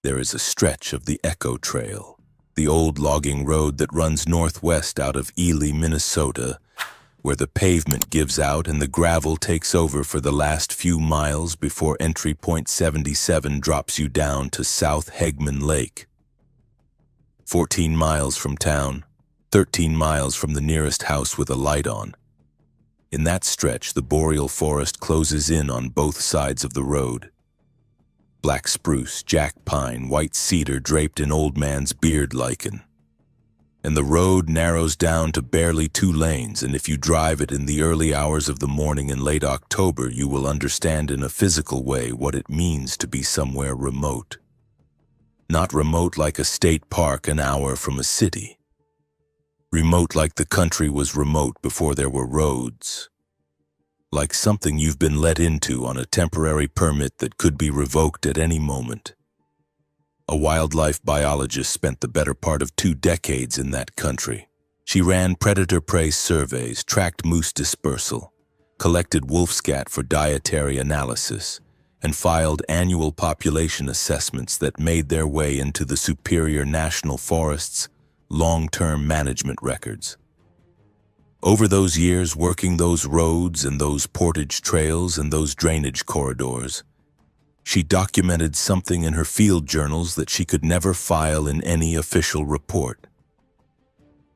there is a stretch of the Echo Trail, the old logging road that runs northwest out of Ely, Minnesota, where the pavement gives out and the gravel takes over for the last few miles before entry point 77 drops you down to South Hegman Lake. 14 miles from town, 13 miles from the nearest house with a light on. In that stretch, the boreal forest closes in on both sides of the road. Black spruce, jack pine, white cedar draped in old man's beard lichen. And the road narrows down to barely 2 lanes, and if you drive it in the early hours of the morning in late October, you will understand in a physical way what it means to be somewhere remote. Not remote like a state park an hour from a city. Remote like the country was remote before there were roads. Like something you've been let into on a temporary permit that could be revoked at any moment. A wildlife biologist spent the better part of 2 decades in that country. She ran predator-prey surveys, tracked moose dispersal, collected wolf scat for dietary analysis, and filed annual population assessments that made their way into the Superior National Forest's long-term management records. Over those years, working those roads and those portage trails and those drainage corridors, she documented something in her field journals that she could never file in any official report.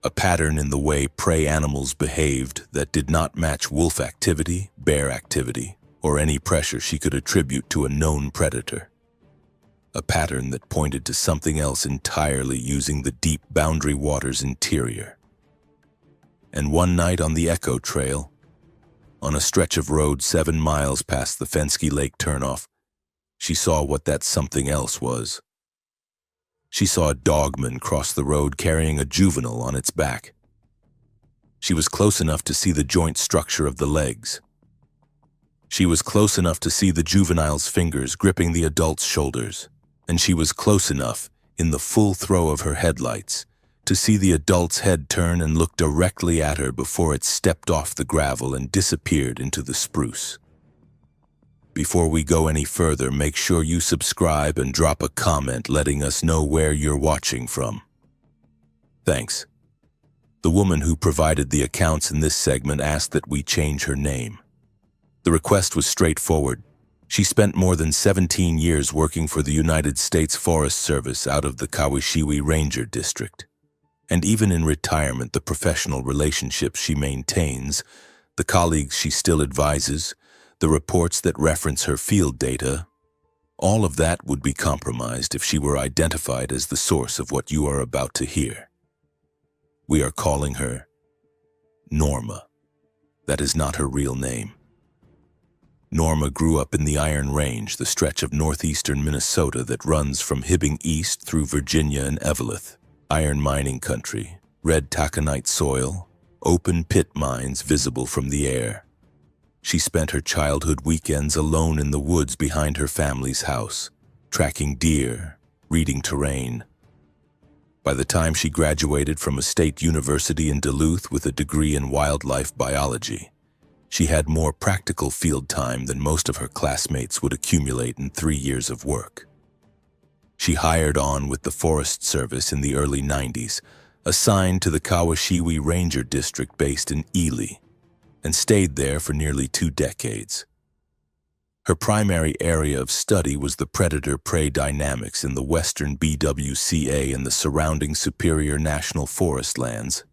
A pattern in the way prey animals behaved that did not match wolf activity, bear activity, or any pressure she could attribute to a known predator. A pattern that pointed to something else entirely using the deep Boundary Waters interior. And one night on the Echo Trail, on a stretch of road 7 miles past the Fensky Lake turnoff, she saw what that something else was. She saw a dogman cross the road carrying a juvenile on its back. She was close enough to see the joint structure of the legs. She was close enough to see the juvenile's fingers gripping the adult's shoulders, and she was close enough, in the full throw of her headlights, to see the adult's head turn and look directly at her before it stepped off the gravel and disappeared into the spruce. Before we go any further, make sure you subscribe and drop a comment letting us know where you're watching from. Thanks. The woman who provided the accounts in this segment asked that we change her name. The request was straightforward. She spent more than 17 years working for the United States Forest Service out of the Kawashiwi Ranger District. And even in retirement, the professional relationships she maintains, the colleagues she still advises, the reports that reference her field data, all of that would be compromised if she were identified as the source of what you are about to hear. We are calling her Norma. That is not her real name. Norma grew up in the Iron Range, the stretch of northeastern Minnesota that runs from Hibbing east through Virginia and Eveleth. Iron mining country, red taconite soil, open pit mines visible from the air. She spent her childhood weekends alone in the woods behind her family's house, tracking deer, reading terrain. By the time she graduated from a state university in Duluth with a degree in wildlife biology, she had more practical field time than most of her classmates would accumulate in 3 years of work. She hired on with the Forest Service in the early 90s, assigned to the Kawashiwi Ranger District based in Ely, and stayed there for nearly 2 decades. Her primary area of study was the predator-prey dynamics in the western BWCA and the surrounding Superior National Forest lands.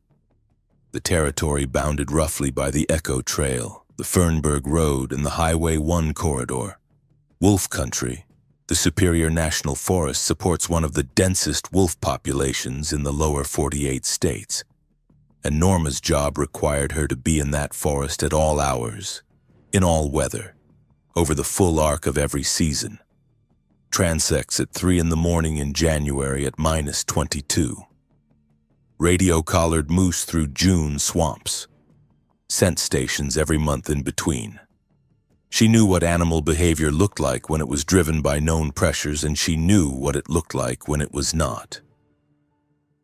The territory bounded roughly by the Echo Trail, the Fernberg Road, and the Highway 1 corridor. Wolf country. The Superior National Forest supports one of the densest wolf populations in the lower 48 states, and Norma's job required her to be in that forest at all hours, in all weather, over the full arc of every season. Transects at 3 in the morning in January at -22. Radio-collared moose through June swamps. Scent stations every month in between. She knew what animal behavior looked like when it was driven by known pressures, and she knew what it looked like when it was not.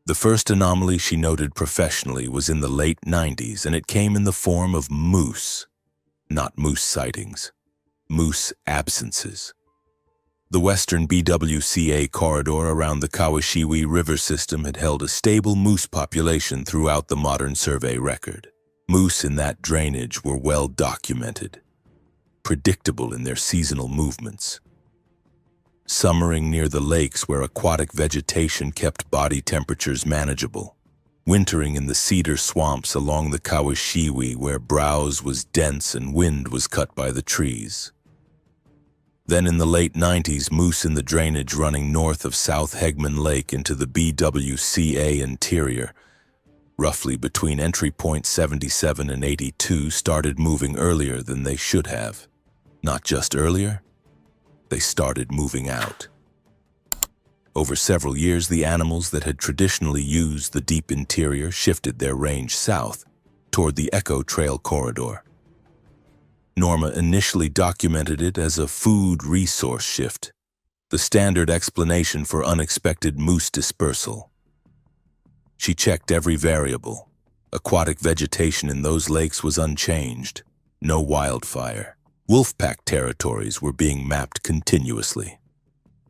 The first anomaly she noted professionally was in the late 90s, and it came in the form of moose. Not moose sightings. Moose absences. The western BWCA corridor around the Kawashiwi River system had held a stable moose population throughout the modern survey record. Moose in that drainage were well documented, predictable in their seasonal movements. Summering near the lakes where aquatic vegetation kept body temperatures manageable. Wintering in the cedar swamps along the Kawashiwi where browse was dense and wind was cut by the trees. Then in the late 90s, moose in the drainage running north of South Hegman Lake into the BWCA interior, roughly between entry point 77 and 82, started moving earlier than they should have. Not just earlier, they started moving out. Over several years, the animals that had traditionally used the deep interior shifted their range south, toward the Echo Trail corridor. Norma initially documented it as a food resource shift, the standard explanation for unexpected moose dispersal. She checked every variable. Aquatic vegetation in those lakes was unchanged, no wildfire. Wolfpack territories were being mapped continuously.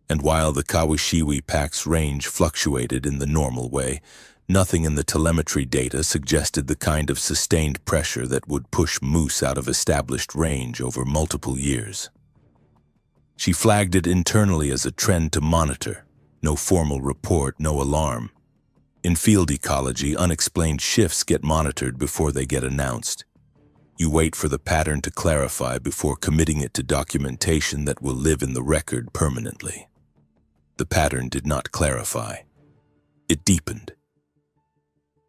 And while the Kawashiwi pack's range fluctuated in the normal way, nothing in the telemetry data suggested the kind of sustained pressure that would push moose out of established range over multiple years. She flagged it internally as a trend to monitor. No formal report, no alarm. In field ecology, unexplained shifts get monitored before they get announced. You wait for the pattern to clarify before committing it to documentation that will live in the record permanently. The pattern did not clarify. It deepened.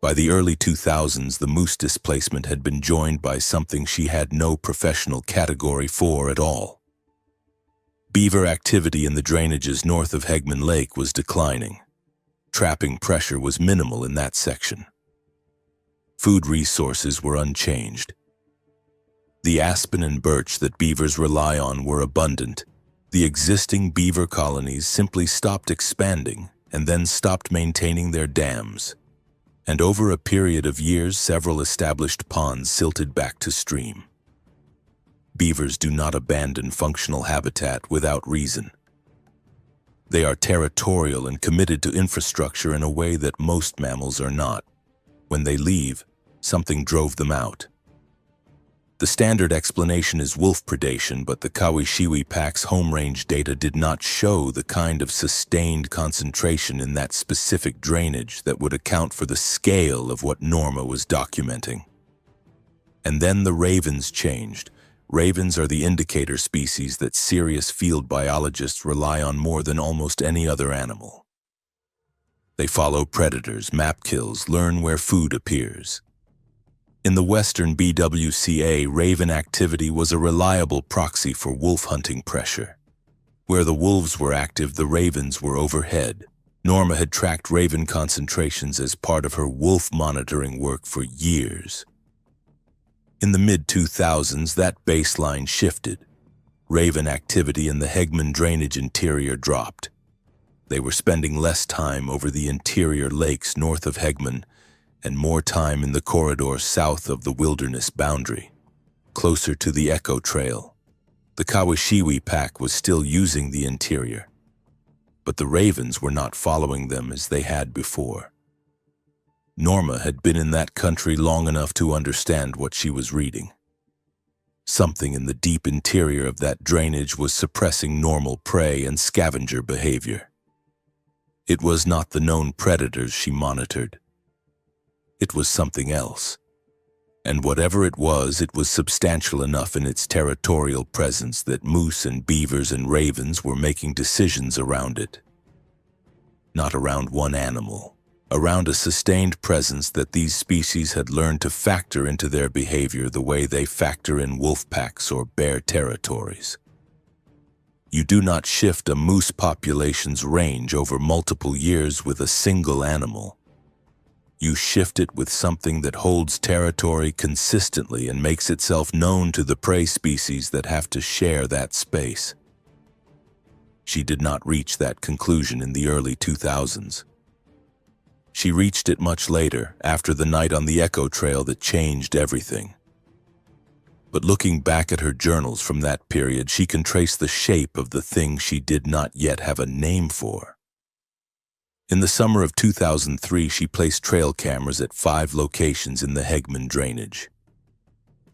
By the early 2000s, the moose displacement had been joined by something she had no professional category for at all. Beaver activity in the drainages north of Hegman Lake was declining. Trapping pressure was minimal in that section. Food resources were unchanged. The aspen and birch that beavers rely on were abundant. The existing beaver colonies simply stopped expanding and then stopped maintaining their dams. And over a period of years, several established ponds silted back to stream. Beavers do not abandon functional habitat without reason. They are territorial and committed to infrastructure in a way that most mammals are not. When they leave, something drove them out. The standard explanation is wolf predation, but the Kawashiwi pack's home range data did not show the kind of sustained concentration in that specific drainage that would account for the scale of what Norma was documenting. And then the ravens changed. Ravens are the indicator species that serious field biologists rely on more than almost any other animal. They follow predators, map kills, learn where food appears. In the western BWCA, raven activity was a reliable proxy for wolf hunting pressure. Where the wolves were active, the ravens were overhead. Norma had tracked raven concentrations as part of her wolf monitoring work for years. In the mid-2000s, that baseline shifted. Raven activity in the Hegman drainage interior dropped. They were spending less time over the interior lakes north of Hegman and more time in the corridor south of the wilderness boundary, closer to the Echo Trail. The Kawashiwi pack was still using the interior, but the ravens were not following them as they had before. Norma had been in that country long enough to understand what she was reading. Something in the deep interior of that drainage was suppressing normal prey and scavenger behavior. It was not the known predators she monitored. It was something else. And whatever it was substantial enough in its territorial presence that moose and beavers and ravens were making decisions around it. Not around one animal, around a sustained presence that these species had learned to factor into their behavior the way they factor in wolf packs or bear territories. You do not shift a moose population's range over multiple years with a single animal. You shift it with something that holds territory consistently and makes itself known to the prey species that have to share that space. She did not reach that conclusion in the early 2000s. She reached it much later, after the night on the Echo Trail that changed everything. But looking back at her journals from that period, she can trace the shape of the thing she did not yet have a name for. In the summer of 2003, she placed trail cameras at 5 locations in the Hegman drainage.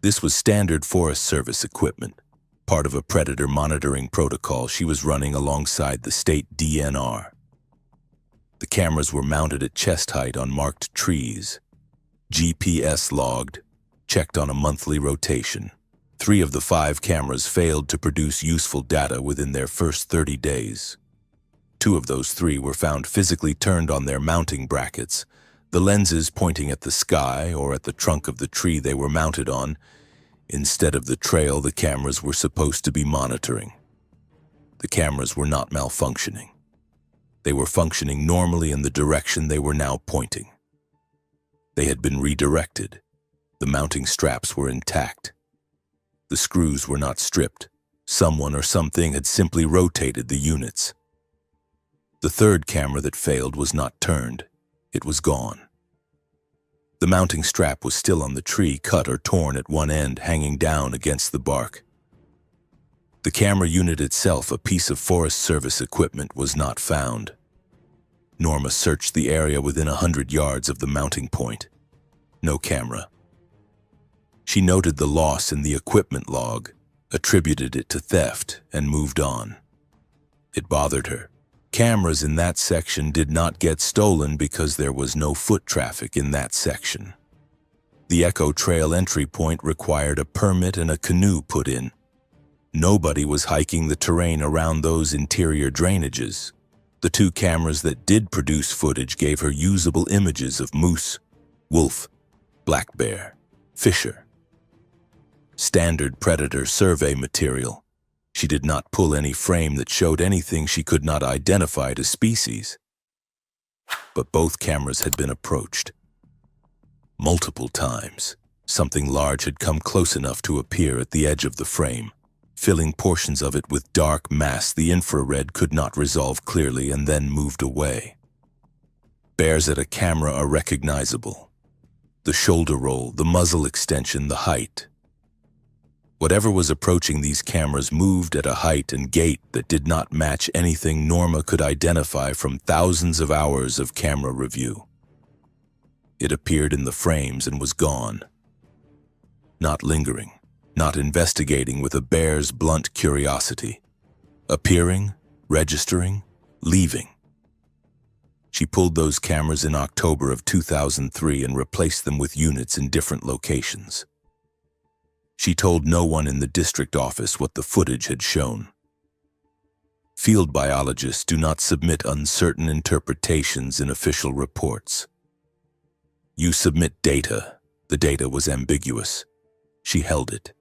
This was standard Forest Service equipment, part of a predator monitoring protocol she was running alongside the state DNR. The cameras were mounted at chest height on marked trees, GPS logged, checked on a monthly rotation. 3 of the 5 cameras failed to produce useful data within their first 30 days. 2 of those 3 were found physically turned on their mounting brackets, the lenses pointing at the sky or at the trunk of the tree they were mounted on, instead of the trail the cameras were supposed to be monitoring. The cameras were not malfunctioning. They were functioning normally in the direction they were now pointing. They had been redirected. The mounting straps were intact. The screws were not stripped. Someone or something had simply rotated the units. The 3rd camera that failed was not turned. It was gone. The mounting strap was still on the tree, cut or torn at one end, hanging down against the bark. The camera unit itself, a piece of Forest Service equipment, was not found. Norma searched the area within 100 yards of the mounting point. No camera. She noted the loss in the equipment log, attributed it to theft, and moved on. It bothered her. Cameras in that section did not get stolen because there was no foot traffic in that section. The Echo Trail entry point required a permit and a canoe put in. Nobody was hiking the terrain around those interior drainages. The 2 cameras that did produce footage gave her usable images of moose, wolf, black bear, fisher. Standard predator survey material. She did not pull any frame that showed anything she could not identify to species. But both cameras had been approached. Multiple times, something large had come close enough to appear at the edge of the frame, filling portions of it with dark mass the infrared could not resolve clearly, and then moved away. Bears at a camera are recognizable. The shoulder roll, the muzzle extension, the height. Whatever was approaching these cameras moved at a height and gait that did not match anything Norma could identify from thousands of hours of camera review. It appeared in the frames and was gone. Not lingering, not investigating with a bear's blunt curiosity. Appearing, registering, leaving. She pulled those cameras in October of 2003 and replaced them with units in different locations. She told no one in the district office what the footage had shown. Field biologists do not submit uncertain interpretations in official reports. You submit data. The data was ambiguous. She held it.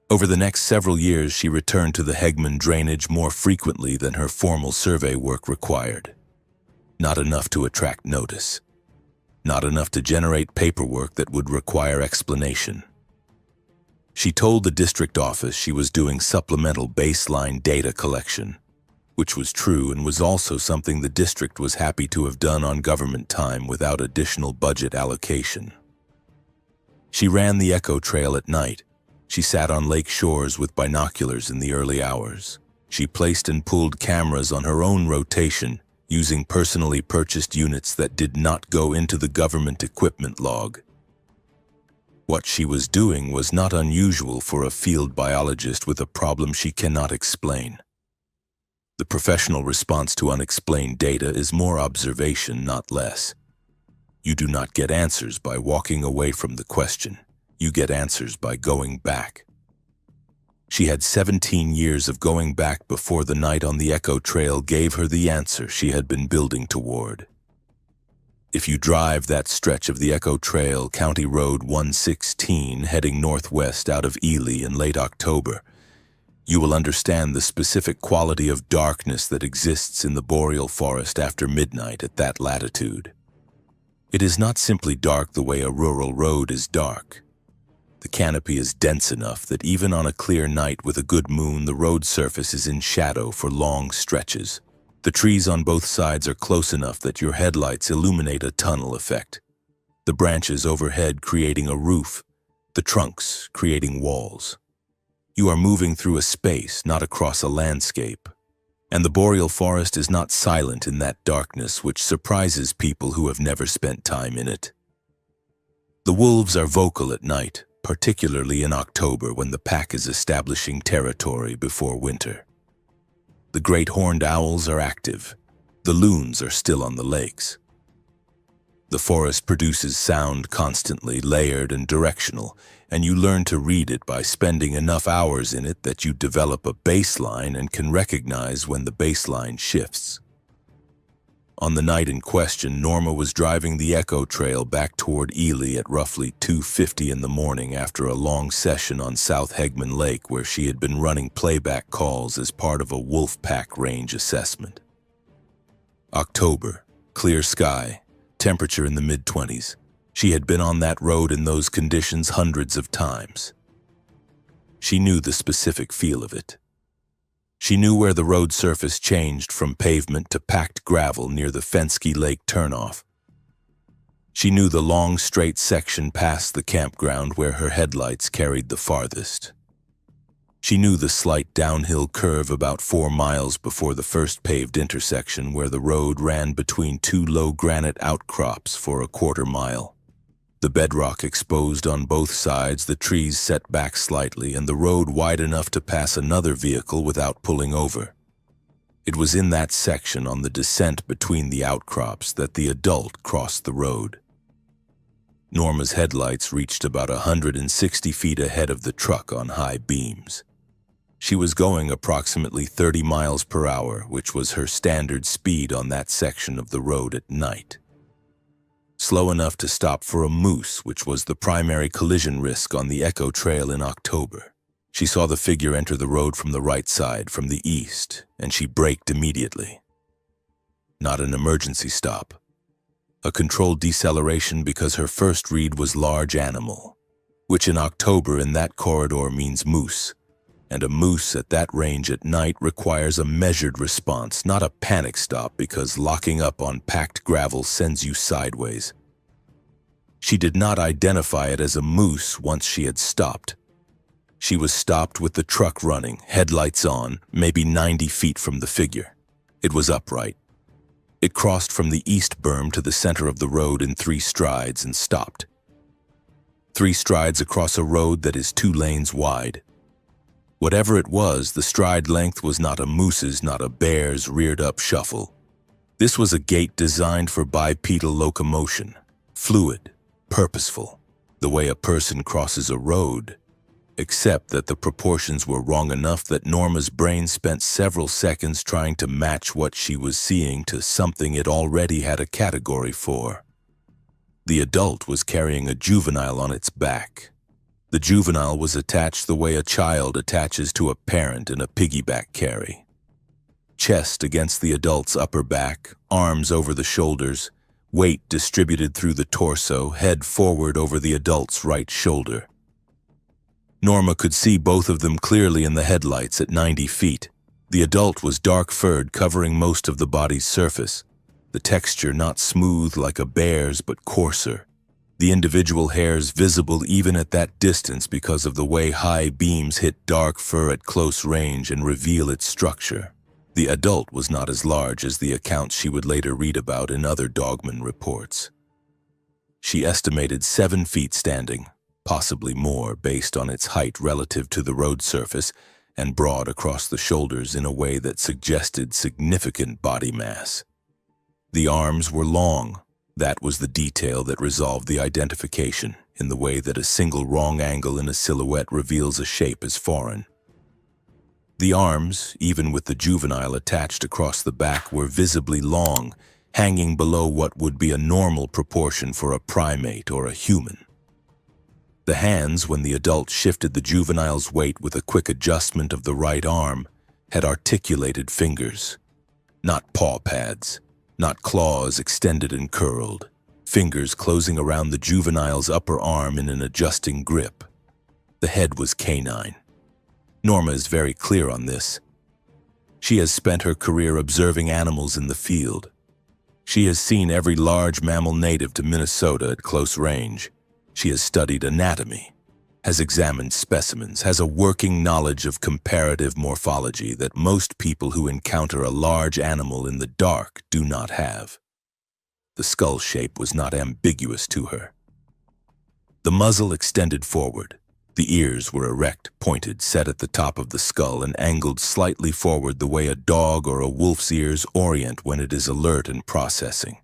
Over the next several years, she returned to the Hegman drainage more frequently than her formal survey work required. Not enough to attract notice. Not enough to generate paperwork that would require explanation. She told the district office she was doing supplemental baseline data collection, which was true and was also something the district was happy to have done on government time without additional budget allocation. She ran the Echo Trail at night. She sat on lake shores with binoculars in the early hours. She placed and pulled cameras on her own rotation, using personally purchased units that did not go into the government equipment log. What she was doing was not unusual for a field biologist with a problem she cannot explain. The professional response to unexplained data is more observation, not less. You do not get answers by walking away from the question. You get answers by going back. She had 17 years of going back before the night on the Echo Trail gave her the answer she had been building toward. If you drive that stretch of the Echo Trail, County Road 116, heading northwest out of Ely in late October, you will understand the specific quality of darkness that exists in the boreal forest after midnight at that latitude. It is not simply dark the way a rural road is dark. The canopy is dense enough that even on a clear night with a good moon, the road surface is in shadow for long stretches. The trees on both sides are close enough that your headlights illuminate a tunnel effect, the branches overhead creating a roof, the trunks creating walls. You are moving through a space, not across a landscape. And the boreal forest is not silent in that darkness which surprises people who have never spent time in it. The wolves are vocal at night, particularly in October when the pack is establishing territory before winter. The great horned owls are active. The loons are still on the lakes. The forest produces sound constantly, layered and directional, and you learn to read it by spending enough hours in it that you develop a baseline and can recognize when the baseline shifts. On the night in question, Norma was driving the Echo Trail back toward Ely at roughly 2:50 in the morning after a long session on South Hegman Lake where she had been running playback calls as part of a wolf pack range assessment. October, clear sky, temperature in the mid-20s. She had been on that road in those conditions hundreds of times. She knew the specific feel of it. She knew where the road surface changed from pavement to packed gravel near the Fensky Lake turnoff. She knew the long, straight section past the campground where her headlights carried the farthest. She knew the slight downhill curve about 4 miles before the first paved intersection where the road ran between two low granite outcrops for a quarter mile. The bedrock exposed on both sides, the trees set back slightly, and the road wide enough to pass another vehicle without pulling over. It was in that section on the descent between the outcrops that the adult crossed the road. Norma's headlights reached about 160 feet ahead of the truck on high beams. She was going approximately 30 miles per hour, which was her standard speed on that section of the road at night. Slow enough to stop for a moose, which was the primary collision risk on the Echo Trail in October. She saw the figure enter the road from the right side, from the east, and she braked immediately. Not an emergency stop. A controlled deceleration because her first read was large animal, which in October in that corridor means moose, and a moose at that range at night requires a measured response, not a panic stop because locking up on packed gravel sends you sideways. She did not identify it as a moose once she had stopped. She was stopped with the truck running, headlights on, maybe 90 feet from the figure. It was upright. It crossed from the east berm to the center of the road in 3 strides and stopped. 3 strides across a road that is 2 lanes wide. Whatever it was, the stride length was not a moose's, not a bear's reared-up shuffle. This was a gait designed for bipedal locomotion, fluid, purposeful, the way a person crosses a road, except that the proportions were wrong enough that Norma's brain spent several seconds trying to match what she was seeing to something it already had a category for. The adult was carrying a juvenile on its back. The juvenile was attached the way a child attaches to a parent in a piggyback carry. Chest against the adult's upper back, arms over the shoulders, weight distributed through the torso, head forward over the adult's right shoulder. Norma could see both of them clearly in the headlights at 90 feet. The adult was dark-furred, covering most of the body's surface, the texture not smooth like a bear's but coarser. The individual hairs visible even at that distance because of the way high beams hit dark fur at close range and reveal its structure. The adult was not as large as the accounts she would later read about in other DOGMAN reports. She estimated 7 feet standing, possibly more based on its height relative to the road surface, and broad across the shoulders in a way that suggested significant body mass. The arms were long. That was the detail that resolved the identification, in the way that a single wrong angle in a silhouette reveals a shape as foreign. The arms, even with the juvenile attached across the back, were visibly long, hanging below what would be a normal proportion for a primate or a human. The hands, when the adult shifted the juvenile's weight with a quick adjustment of the right arm, had articulated fingers, not paw pads. Not claws extended and curled, fingers closing around the juvenile's upper arm in an adjusting grip. The head was canine. Norma is very clear on this. She has spent her career observing animals in the field. She has seen every large mammal native to Minnesota at close range. She has studied anatomy. has examined specimens, has a working knowledge of comparative morphology that most people who encounter a large animal in the dark do not have. The skull shape was not ambiguous to her. The muzzle extended forward. The ears were erect, pointed, set at the top of the skull and angled slightly forward the way a dog or a wolf's ears orient when it is alert and processing.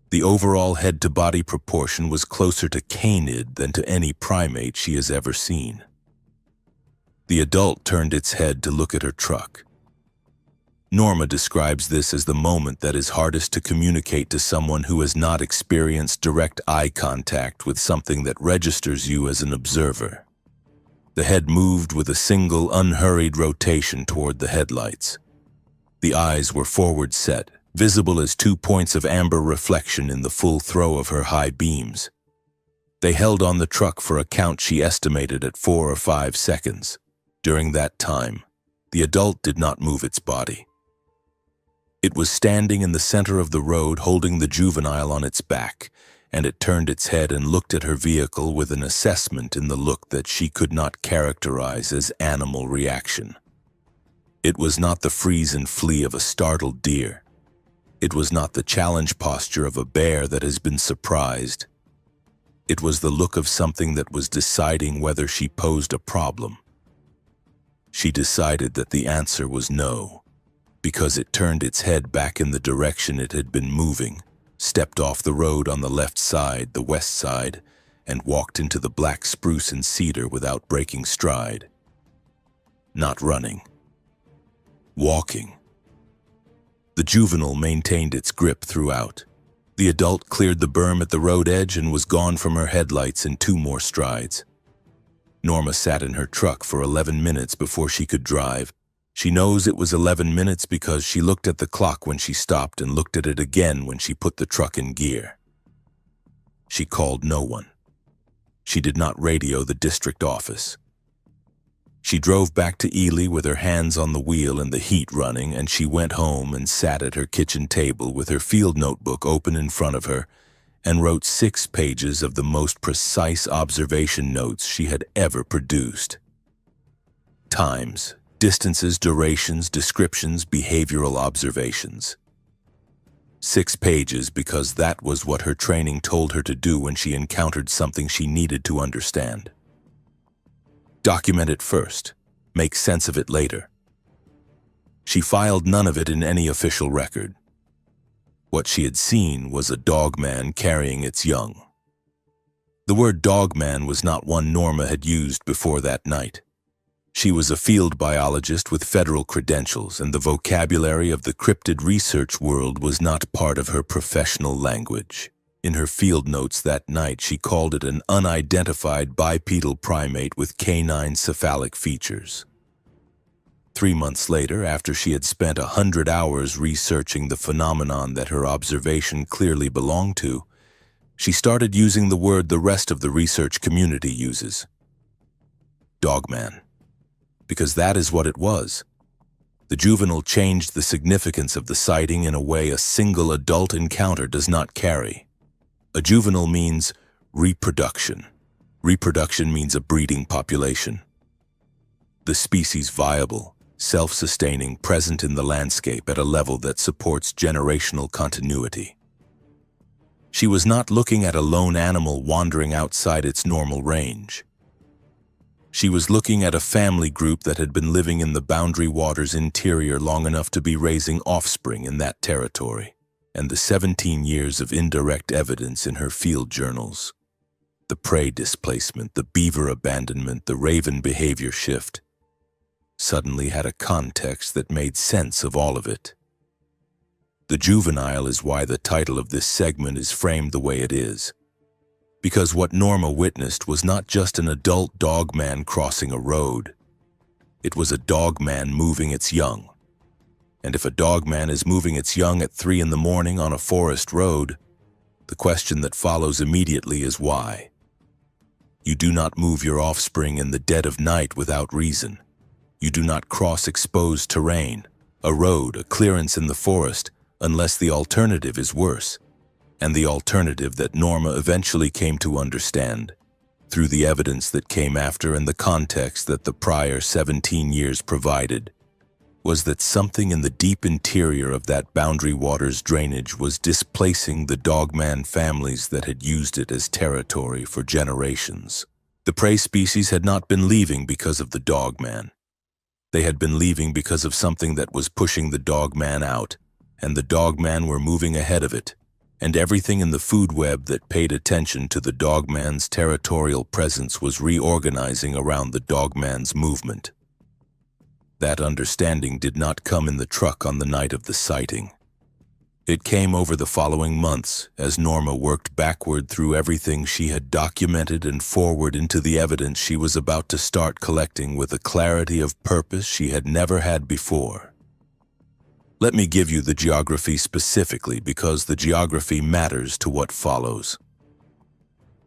The overall head-to-body proportion was closer to canid than to any primate she has ever seen. The adult turned its head to look at her truck. Norma describes this as the moment that is hardest to communicate to someone who has not experienced direct eye contact with something that registers you as an observer. The head moved with a single, unhurried rotation toward the headlights. The eyes were forward set, visible as 2 points of amber reflection in the full throw of her high beams. They held on the truck for a count she estimated at 4 or 5 seconds. During that time, the adult did not move its body. It was standing in the center of the road holding the juvenile on its back, and it turned its head and looked at her vehicle with an assessment in the look that she could not characterize as animal reaction. It was not the freeze and flee of a startled deer. It was not the challenge posture of a bear that has been surprised. It was the look of something that was deciding whether she posed a problem. She decided that the answer was no, because it turned its head back in the direction it had been moving, stepped off the road on the left side, the west side, and walked into the black spruce and cedar without breaking stride. Not running. Walking. The juvenile maintained its grip throughout. The adult cleared the berm at the road edge and was gone from her headlights in 2 more strides. Norma sat in her truck for 11 minutes before she could drive. She knows it was 11 minutes because she looked at the clock when she stopped and looked at it again when she put the truck in gear. She called no one. She did not radio the district office. She drove back to Ely with her hands on the wheel and the heat running, and she went home and sat at her kitchen table with her field notebook open in front of her and wrote 6 pages of the most precise observation notes she had ever produced. Times, distances, durations, descriptions, behavioral observations. 6 pages because that was what her training told her to do when she encountered something she needed to understand. Document it first. Make sense of it later. She filed none of it in any official record. What she had seen was a dogman carrying its young. The word dogman was not one Norma had used before that night. She was a field biologist with federal credentials, and the vocabulary of the cryptid research world was not part of her professional language. In her field notes that night, she called it an unidentified bipedal primate with canine cephalic features. 3 months later, after she had spent 100 hours researching the phenomenon that her observation clearly belonged to, she started using the word the rest of the research community uses. Dogman. Because that is what it was. The juvenile changed the significance of the sighting in a way a single adult encounter does not carry. A juvenile means reproduction. Reproduction means a breeding population. The species viable, self-sustaining, present in the landscape at a level that supports generational continuity. She was not looking at a lone animal wandering outside its normal range. She was looking at a family group that had been living in the Boundary Waters interior long enough to be raising offspring in that territory, and the 17 years of indirect evidence in her field journals. The prey displacement, the beaver abandonment, the raven behavior shift, suddenly had a context that made sense of all of it. The juvenile is why the title of this segment is framed the way it is. Because what Norma witnessed was not just an adult dogman crossing a road. It was a dogman moving its young. And if a dogman is moving its young at 3 in the morning on a forest road, the question that follows immediately is why. You do not move your offspring in the dead of night without reason. You do not cross exposed terrain, a road, a clearance in the forest, unless the alternative is worse, and the alternative that Norma eventually came to understand through the evidence that came after and the context that the prior 17 years provided, was that something in the deep interior of that Boundary Waters drainage was displacing the DOGMAN families that had used it as territory for generations. The prey species had not been leaving because of the DOGMAN. They had been leaving because of something that was pushing the DOGMAN out, and the DOGMAN were moving ahead of it, and everything in the food web that paid attention to the DOGMAN's territorial presence was reorganizing around the DOGMAN's movement. That understanding did not come in the truck on the night of the sighting. It came over the following months as Norma worked backward through everything she had documented and forward into the evidence she was about to start collecting with a clarity of purpose she had never had before. Let me give you the geography specifically because the geography matters to what follows.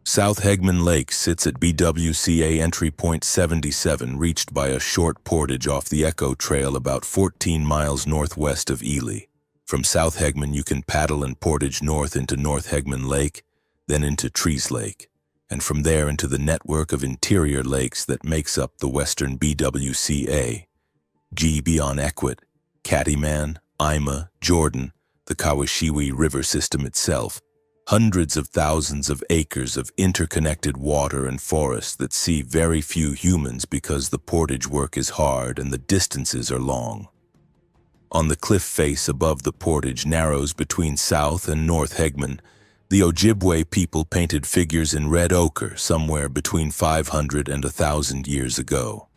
South Hegman Lake sits at BWCA entry point 77, reached by a short portage off the Echo Trail about 14 miles northwest of Ely. From South Hegman, you can paddle and portage north into North Hegman Lake, then into Trees Lake, and from there into the network of interior lakes that makes up the western BWCA. G beyond Equit, Cattleman, Ima, Jordan, the Kawashiwi River system itself. Hundreds of thousands of acres of interconnected water and forests that see very few humans because the portage work is hard and the distances are long. On the cliff face above the portage narrows between South and North Hegman, the Ojibwe people painted figures in red ochre somewhere between 500 and 1,000 years ago.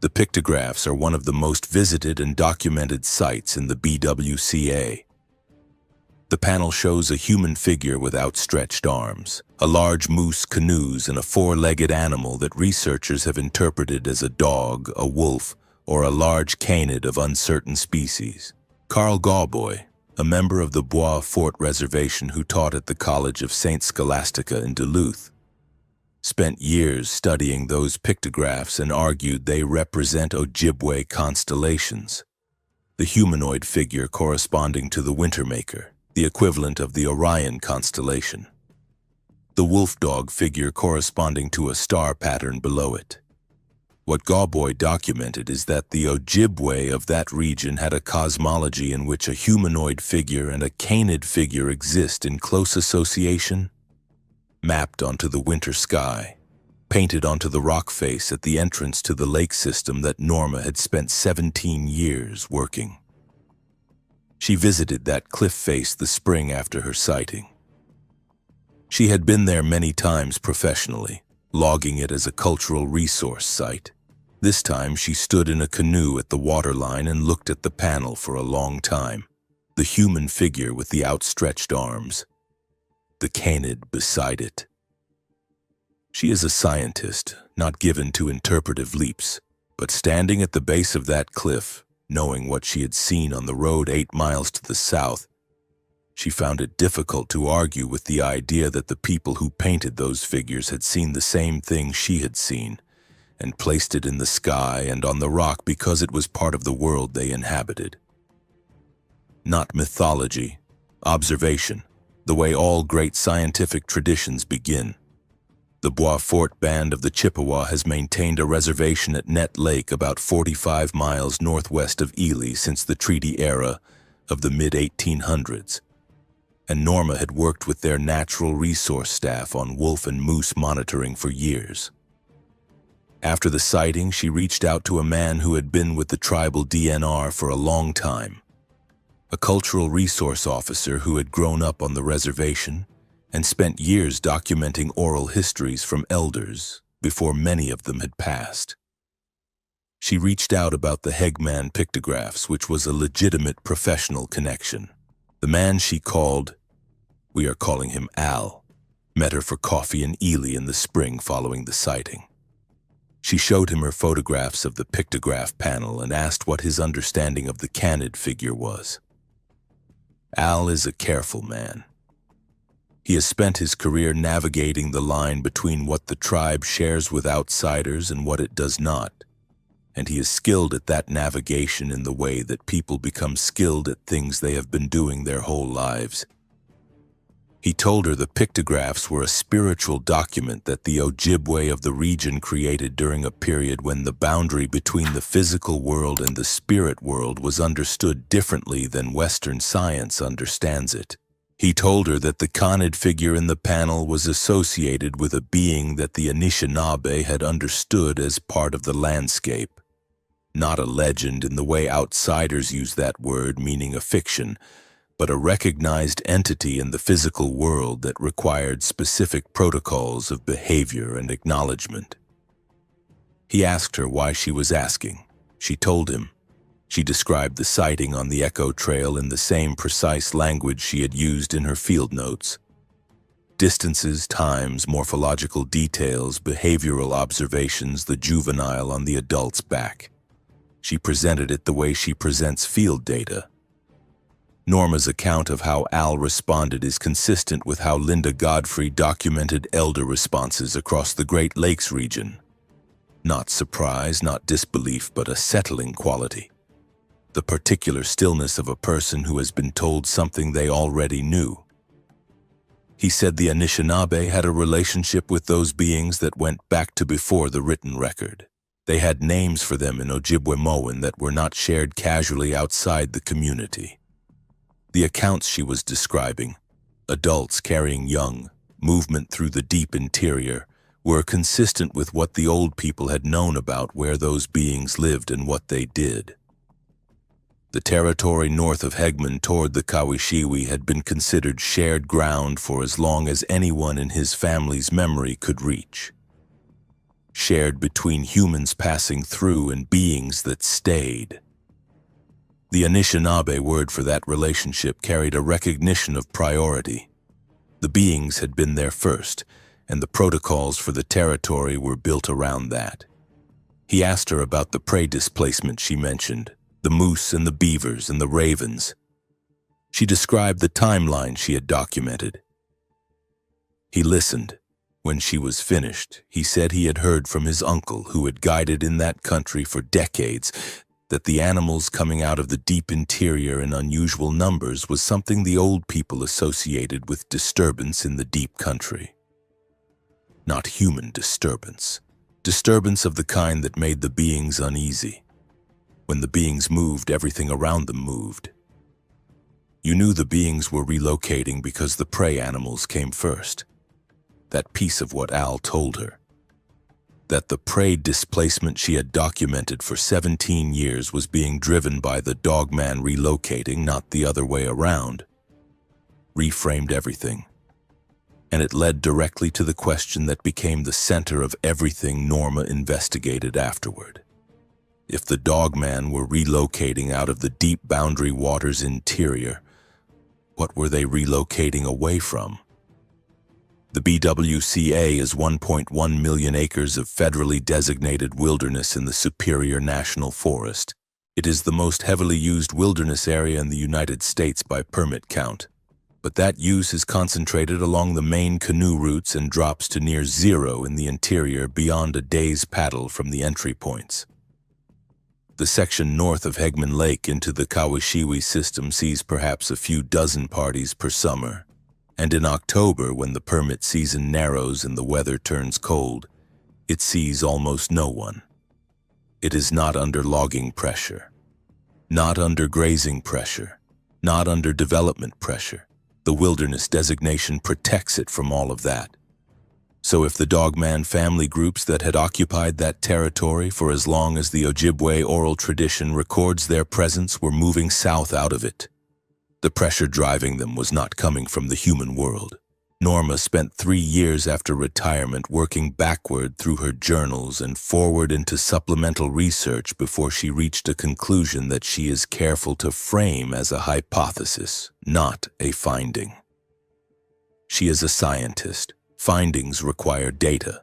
The pictographs are one of the most visited and documented sites in the BWCA. The panel shows a human figure with outstretched arms, a large moose canoes, and a four-legged animal that researchers have interpreted as a dog, a wolf, or a large canid of uncertain species. Carl Gauboy, a member of the Bois Fort Reservation who taught at the College of St. Scholastica in Duluth, spent years studying those pictographs and argued they represent Ojibwe constellations, the humanoid figure corresponding to the Wintermaker, the equivalent of the Orion constellation, the wolf dog figure corresponding to a star pattern below it. What Gauboy documented is that the Ojibwe of that region had a cosmology in which a humanoid figure and a canid figure exist in close association, mapped onto the winter sky, painted onto the rock face at the entrance to the lake system that Norma had spent 17 years working. She visited that cliff face the spring after her sighting. She had been there many times professionally, logging it as a cultural resource site. This time she stood in a canoe at the waterline and looked at the panel for a long time. The human figure with the outstretched arms, the canid beside it. She is a scientist, not given to interpretive leaps, but standing at the base of that cliff, knowing what she had seen on the road 8 miles to the south, she found it difficult to argue with the idea that the people who painted those figures had seen the same thing she had seen, and placed it in the sky and on the rock because it was part of the world they inhabited. Not mythology, observation, the way all great scientific traditions begin. The Bois Fort Band of the Chippewa has maintained a reservation at Net Lake about 45 miles northwest of Ely since the treaty era of the mid-1800s, and Norma had worked with their natural resource staff on wolf and moose monitoring for years. After the sighting, she reached out to a man who had been with the tribal DNR for a long time, a cultural resource officer who had grown up on the reservation and spent years documenting oral histories from elders before many of them had passed. She reached out about the Hegman pictographs, which was a legitimate professional connection. The man she called, we are calling him Al, met her for coffee in Ely in the spring following the sighting. She showed him her photographs of the pictograph panel and asked what his understanding of the canid figure was. Al is a careful man. He has spent his career navigating the line between what the tribe shares with outsiders and what it does not, and he is skilled at that navigation in the way that people become skilled at things they have been doing their whole lives. He told her the pictographs were a spiritual document that the Ojibwe of the region created during a period when the boundary between the physical world and the spirit world was understood differently than Western science understands it. He told her that the Khanid figure in the panel was associated with a being that the Anishinaabe had understood as part of the landscape. Not a legend in the way outsiders use that word, meaning a fiction, but a recognized entity in the physical world that required specific protocols of behavior and acknowledgement. He asked her why she was asking. She told him. She described the sighting on the Echo Trail in the same precise language she had used in her field notes. Distances, times, morphological details, behavioral observations, the juvenile on the adult's back. She presented it the way she presents field data. Norma's account of how Al responded is consistent with how Linda Godfrey documented elder responses across the Great Lakes region. Not surprise, not disbelief, but a settling quality. The particular stillness of a person who has been told something they already knew. He said the Anishinaabe had a relationship with those beings that went back to before the written record. They had names for them in Ojibwe-Moan that were not shared casually outside the community. The accounts she was describing, adults carrying young, movement through the deep interior, were consistent with what the old people had known about where those beings lived and what they did. The territory north of Hegman toward the Kawashiwi had been considered shared ground for as long as anyone in his family's memory could reach. Shared between humans passing through and beings that stayed. The Anishinaabe word for that relationship carried a recognition of priority. The beings had been there first, and the protocols for the territory were built around that. He asked her about the prey displacement she mentioned, the moose and the beavers and the ravens. She described the timeline she had documented. He listened. When she was finished, he said he had heard from his uncle, who had guided in that country for decades, that the animals coming out of the deep interior in unusual numbers was something the old people associated with disturbance in the deep country. Not human disturbance. Disturbance of the kind that made the beings uneasy. When the beings moved, everything around them moved. You knew the beings were relocating because the prey animals came first. That piece of what Al told her. That the prey displacement she had documented for 17 years was being driven by the DOGMAN relocating, not the other way around, reframed everything. And it led directly to the question that became the center of everything Norma investigated afterward. If the DOGMAN were relocating out of the deep boundary waters interior, what were they relocating away from? The BWCA is 1.1 million acres of federally designated wilderness in the Superior National Forest. It is the most heavily used wilderness area in the United States by permit count. But that use is concentrated along the main canoe routes and drops to near zero in the interior beyond a day's paddle from the entry points. The section north of Hegman Lake into the Kawashiwi system sees perhaps a few dozen parties per summer. And in October, when the permit season narrows and the weather turns cold, it sees almost no one. It is not under logging pressure, not under grazing pressure, not under development pressure. The wilderness designation protects it from all of that. So if the DOGMAN family groups that had occupied that territory for as long as the Ojibwe oral tradition records their presence were moving south out of it, the pressure driving them was not coming from the human world. Norma spent 3 years after retirement working backward through her journals and forward into supplemental research before she reached a conclusion that she is careful to frame as a hypothesis, not a finding. She is a scientist. Findings require data.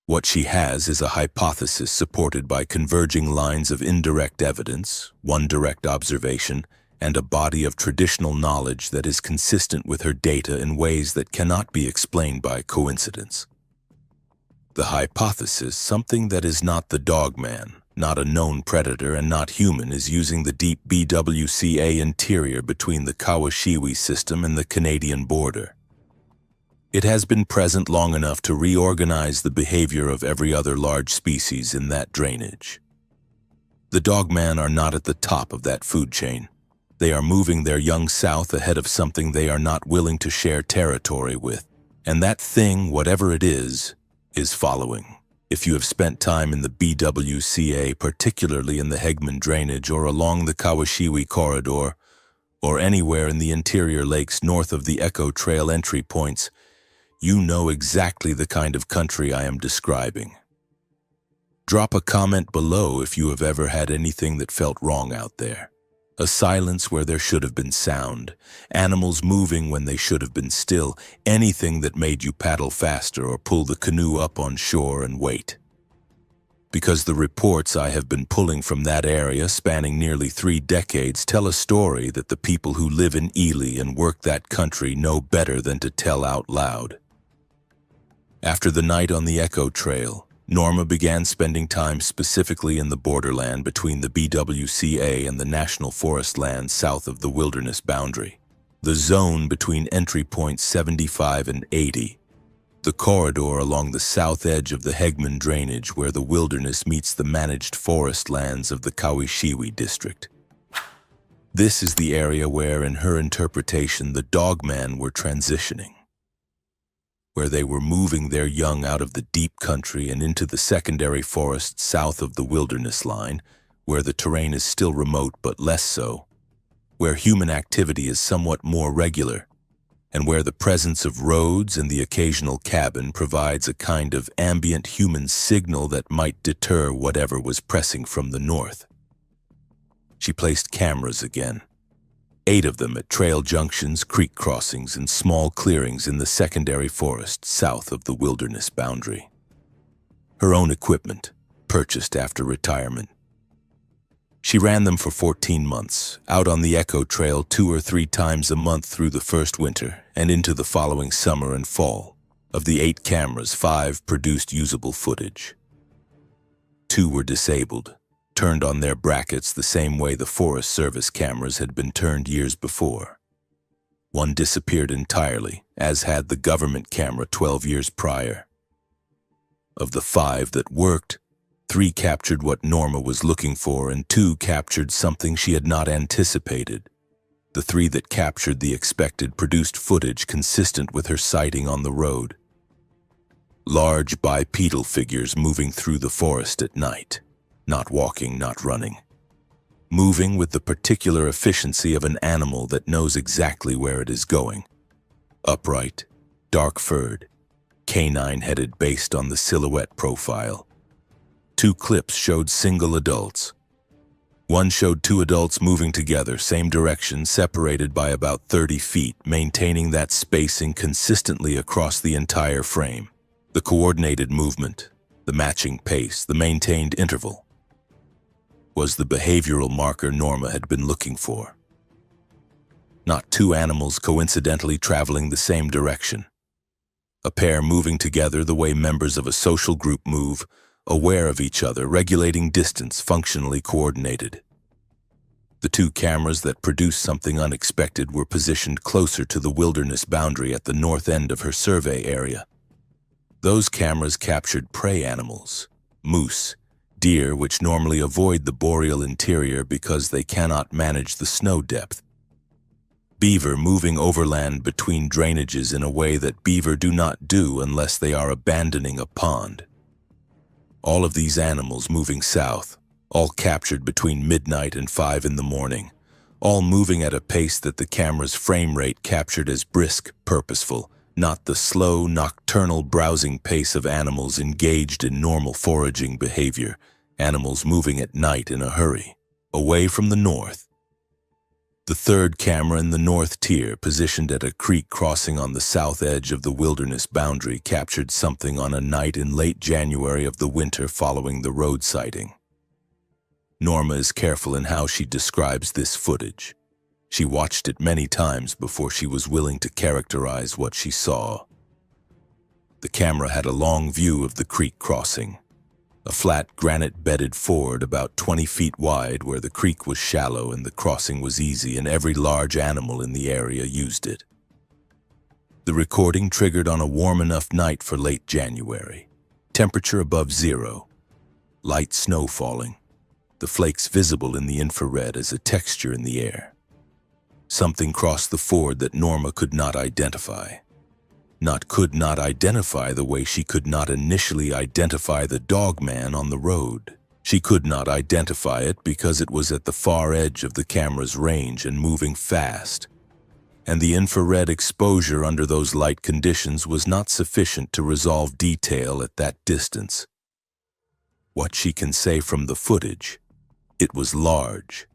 What she has is a hypothesis supported by converging lines of indirect evidence, one direct observation, and a body of traditional knowledge that is consistent with her data in ways that cannot be explained by coincidence. The hypothesis, something that is not the DOGMAN, not a known predator and not human, is using the deep BWCA interior between the Kawashiwi system and the Canadian border. It has been present long enough to reorganize the behavior of every other large species in that drainage. The dogman are not at the top of that food chain. They are moving their young south ahead of something they are not willing to share territory with. And that thing, whatever it is following. If you have spent time in the BWCA, particularly in the Hegman drainage or along the Kawashiwi corridor, or anywhere in the interior lakes north of the Echo Trail entry points, you know exactly the kind of country I am describing. Drop a comment below if you have ever had anything that felt wrong out there. A silence where there should have been sound, animals moving when they should have been still, anything that made you paddle faster or pull the canoe up on shore and wait. Because the reports I have been pulling from that area, spanning nearly 3 decades, tell a story that the people who live in Ely and work that country know better than to tell out loud. After the night on the Echo Trail, Norma began spending time specifically in the borderland between the BWCA and the National Forest land south of the wilderness boundary, the zone between entry points 75 and 80, the corridor along the south edge of the Hegman drainage where the wilderness meets the managed forest lands of the Kawashiwi district. This is the area where, in her interpretation, the dogman were transitioning, where they were moving their young out of the deep country and into the secondary forests south of the wilderness line, where the terrain is still remote but less so, where human activity is somewhat more regular, and where the presence of roads and the occasional cabin provides a kind of ambient human signal that might deter whatever was pressing from the north. She placed cameras again. 8 of them at trail junctions, creek crossings, and small clearings in the secondary forest south of the wilderness boundary. Her own equipment, purchased after retirement. She ran them for 14 months, out on the Echo Trail 2 or 3 times a month through the first winter and into the following summer and fall. Of the 8 cameras, 5 produced usable footage. 2 were disabled, turned on their brackets the same way the Forest Service cameras had been turned years before. 1 disappeared entirely, as had the government camera 12 years prior. Of the 5 that worked, 3 captured what Norma was looking for and 2 captured something she had not anticipated. The 3 that captured the expected produced footage consistent with her sighting on the road. Large bipedal figures moving through the forest at night. Not walking, not running. Moving with the particular efficiency of an animal that knows exactly where it is going. Upright, dark-furred, canine-headed based on the silhouette profile. 2 clips showed single adults. 1 showed 2 adults moving together, same direction, separated by about 30 feet, maintaining that spacing consistently across the entire frame. The coordinated movement, the matching pace, the maintained interval, was the behavioral marker Norma had been looking for. Not 2 animals coincidentally traveling the same direction. A pair moving together the way members of a social group move, aware of each other, regulating distance, functionally coordinated. The 2 cameras that produced something unexpected were positioned closer to the wilderness boundary at the north end of her survey area. Those cameras captured prey animals, moose, deer, which normally avoid the boreal interior because they cannot manage the snow depth. Beaver moving overland between drainages in a way that beaver do not do unless they are abandoning a pond. All of these animals moving south, all captured between midnight and 5 in the morning, all moving at a pace that the camera's frame rate captured as brisk, purposeful, not the slow, nocturnal browsing pace of animals engaged in normal foraging behavior, animals moving at night in a hurry, away from the north. The 3rd camera in the north tier, positioned at a creek crossing on the south edge of the wilderness boundary, captured something on a night in late January of the winter following the road sighting. Norma is careful in how she describes this footage. She watched it many times before she was willing to characterize what she saw. The camera had a long view of the creek crossing. a flat granite-bedded ford about 20 feet wide where the creek was shallow and the crossing was easy and every large animal in the area used it. The recording triggered on a warm enough night for late January. Temperature above zero. Light snow falling. The flakes visible in the infrared as a texture in the air. Something crossed the ford that Norma could not identify. Could not identify the way she could not initially identify the dogman on the road. She could not identify it because it was at the far edge of the camera's range and moving fast. And the infrared exposure under those light conditions was not sufficient to resolve detail at that distance. What she can say from the footage, it was large.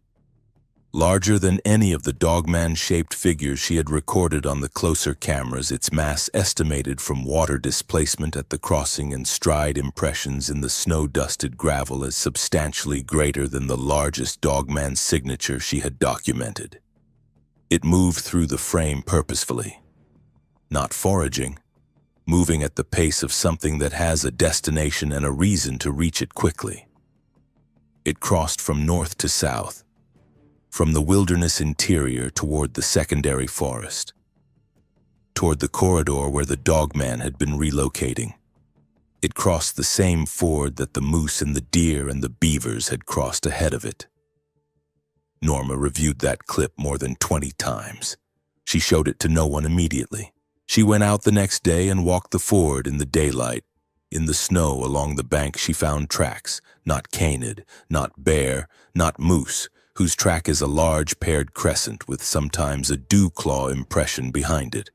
Larger than any of the dogman-shaped figures she had recorded on the closer cameras, its mass estimated from water displacement at the crossing and stride impressions in the snow-dusted gravel as substantially greater than the largest dogman signature she had documented. It moved through the frame purposefully, not foraging, moving at the pace of something that has a destination and a reason to reach it quickly. It crossed from north to south, from the wilderness interior toward the secondary forest, toward the corridor where the dogman had been relocating. It crossed the same ford that the moose and the deer and the beavers had crossed ahead of it. Norma reviewed that clip more than 20 times. She showed it to no one immediately. She went out the next day and walked the ford in the daylight. In the snow along the bank she found tracks, not canid, not bear, not moose, whose track is a large paired crescent with sometimes a dew claw impression behind it.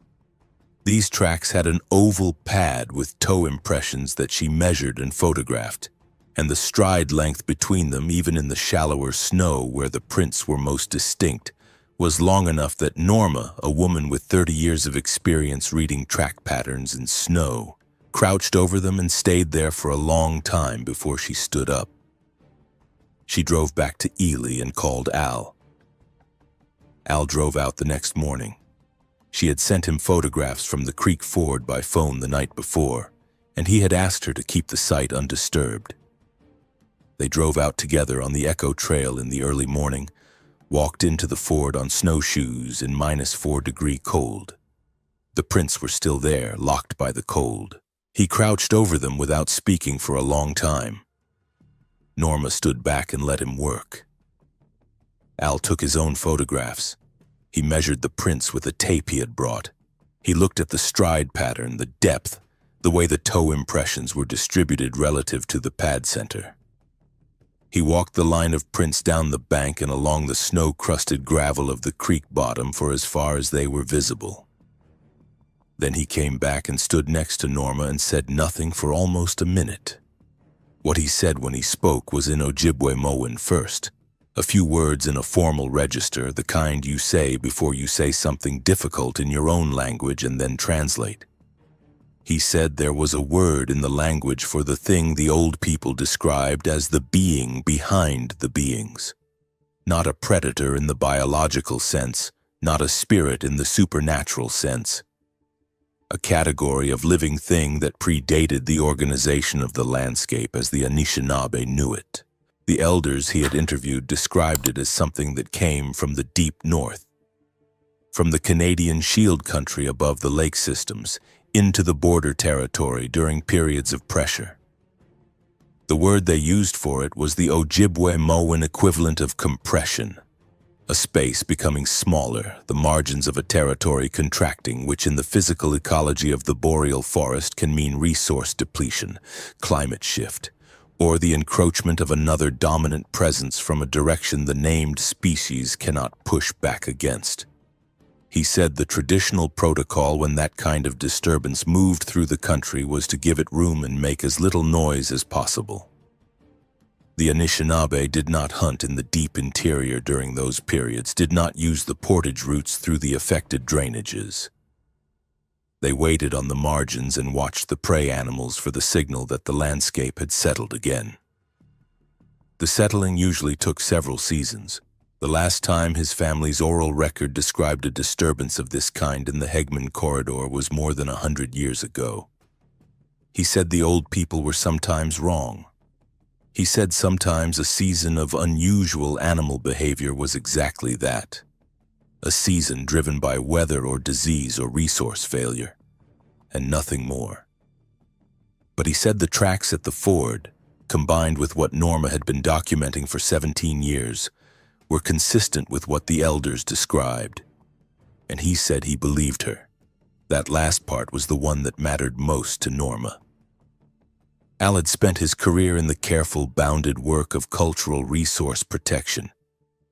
These tracks had an oval pad with toe impressions that she measured and photographed, and the stride length between them, even in the shallower snow where the prints were most distinct, was long enough that Norma, a woman with 30 years of experience reading track patterns in snow, crouched over them and stayed there for a long time before she stood up. She drove back to Ely and called Al. Al drove out the next morning. She had sent him photographs from the creek ford by phone the night before, and he had asked her to keep the site undisturbed. They drove out together on the Echo Trail in the early morning, walked into the ford on snowshoes in -4-degree cold. The prints were still there, locked by the cold. He crouched over them without speaking for a long time. Norma stood back and let him work. Al took his own photographs. He measured the prints with a tape he had brought. He looked at the stride pattern, the depth, the way the toe impressions were distributed relative to the pad center. He walked the line of prints down the bank and along the snow-crusted gravel of the creek bottom for as far as they were visible. Then he came back and stood next to Norma and said nothing for almost a minute. What he said when he spoke was in Ojibwe-Moan first, a few words in a formal register, the kind you say before you say something difficult in your own language and then translate. He said there was a word in the language for the thing the old people described as the being behind the beings. Not a predator in the biological sense, not a spirit in the supernatural sense. A category of living thing that predated the organization of the landscape as the Anishinaabe knew it. The elders he had interviewed described it as something that came from the deep north, from the Canadian Shield country above the lake systems, into the border territory during periods of pressure. The word they used for it was the Ojibwe-Moan equivalent of compression. A space becoming smaller, the margins of a territory contracting, which in the physical ecology of the boreal forest can mean resource depletion, climate shift, or the encroachment of another dominant presence from a direction the named species cannot push back against. He said the traditional protocol when that kind of disturbance moved through the country was to give it room and make as little noise as possible. The Anishinaabe did not hunt in the deep interior during those periods, did not use the portage routes through the affected drainages. They waited on the margins and watched the prey animals for the signal that the landscape had settled again. The settling usually took several seasons. The last time his family's oral record described a disturbance of this kind in the Hegman corridor was more than 100 years ago. He said the old people were sometimes wrong. He said sometimes a season of unusual animal behavior was exactly that. A season driven by weather or disease or resource failure, and nothing more. But he said the tracks at the ford, combined with what Norma had been documenting for 17 years, were consistent with what the elders described. And he said he believed her. That last part was the one that mattered most to Norma. Al had spent his career in the careful, bounded work of cultural resource protection,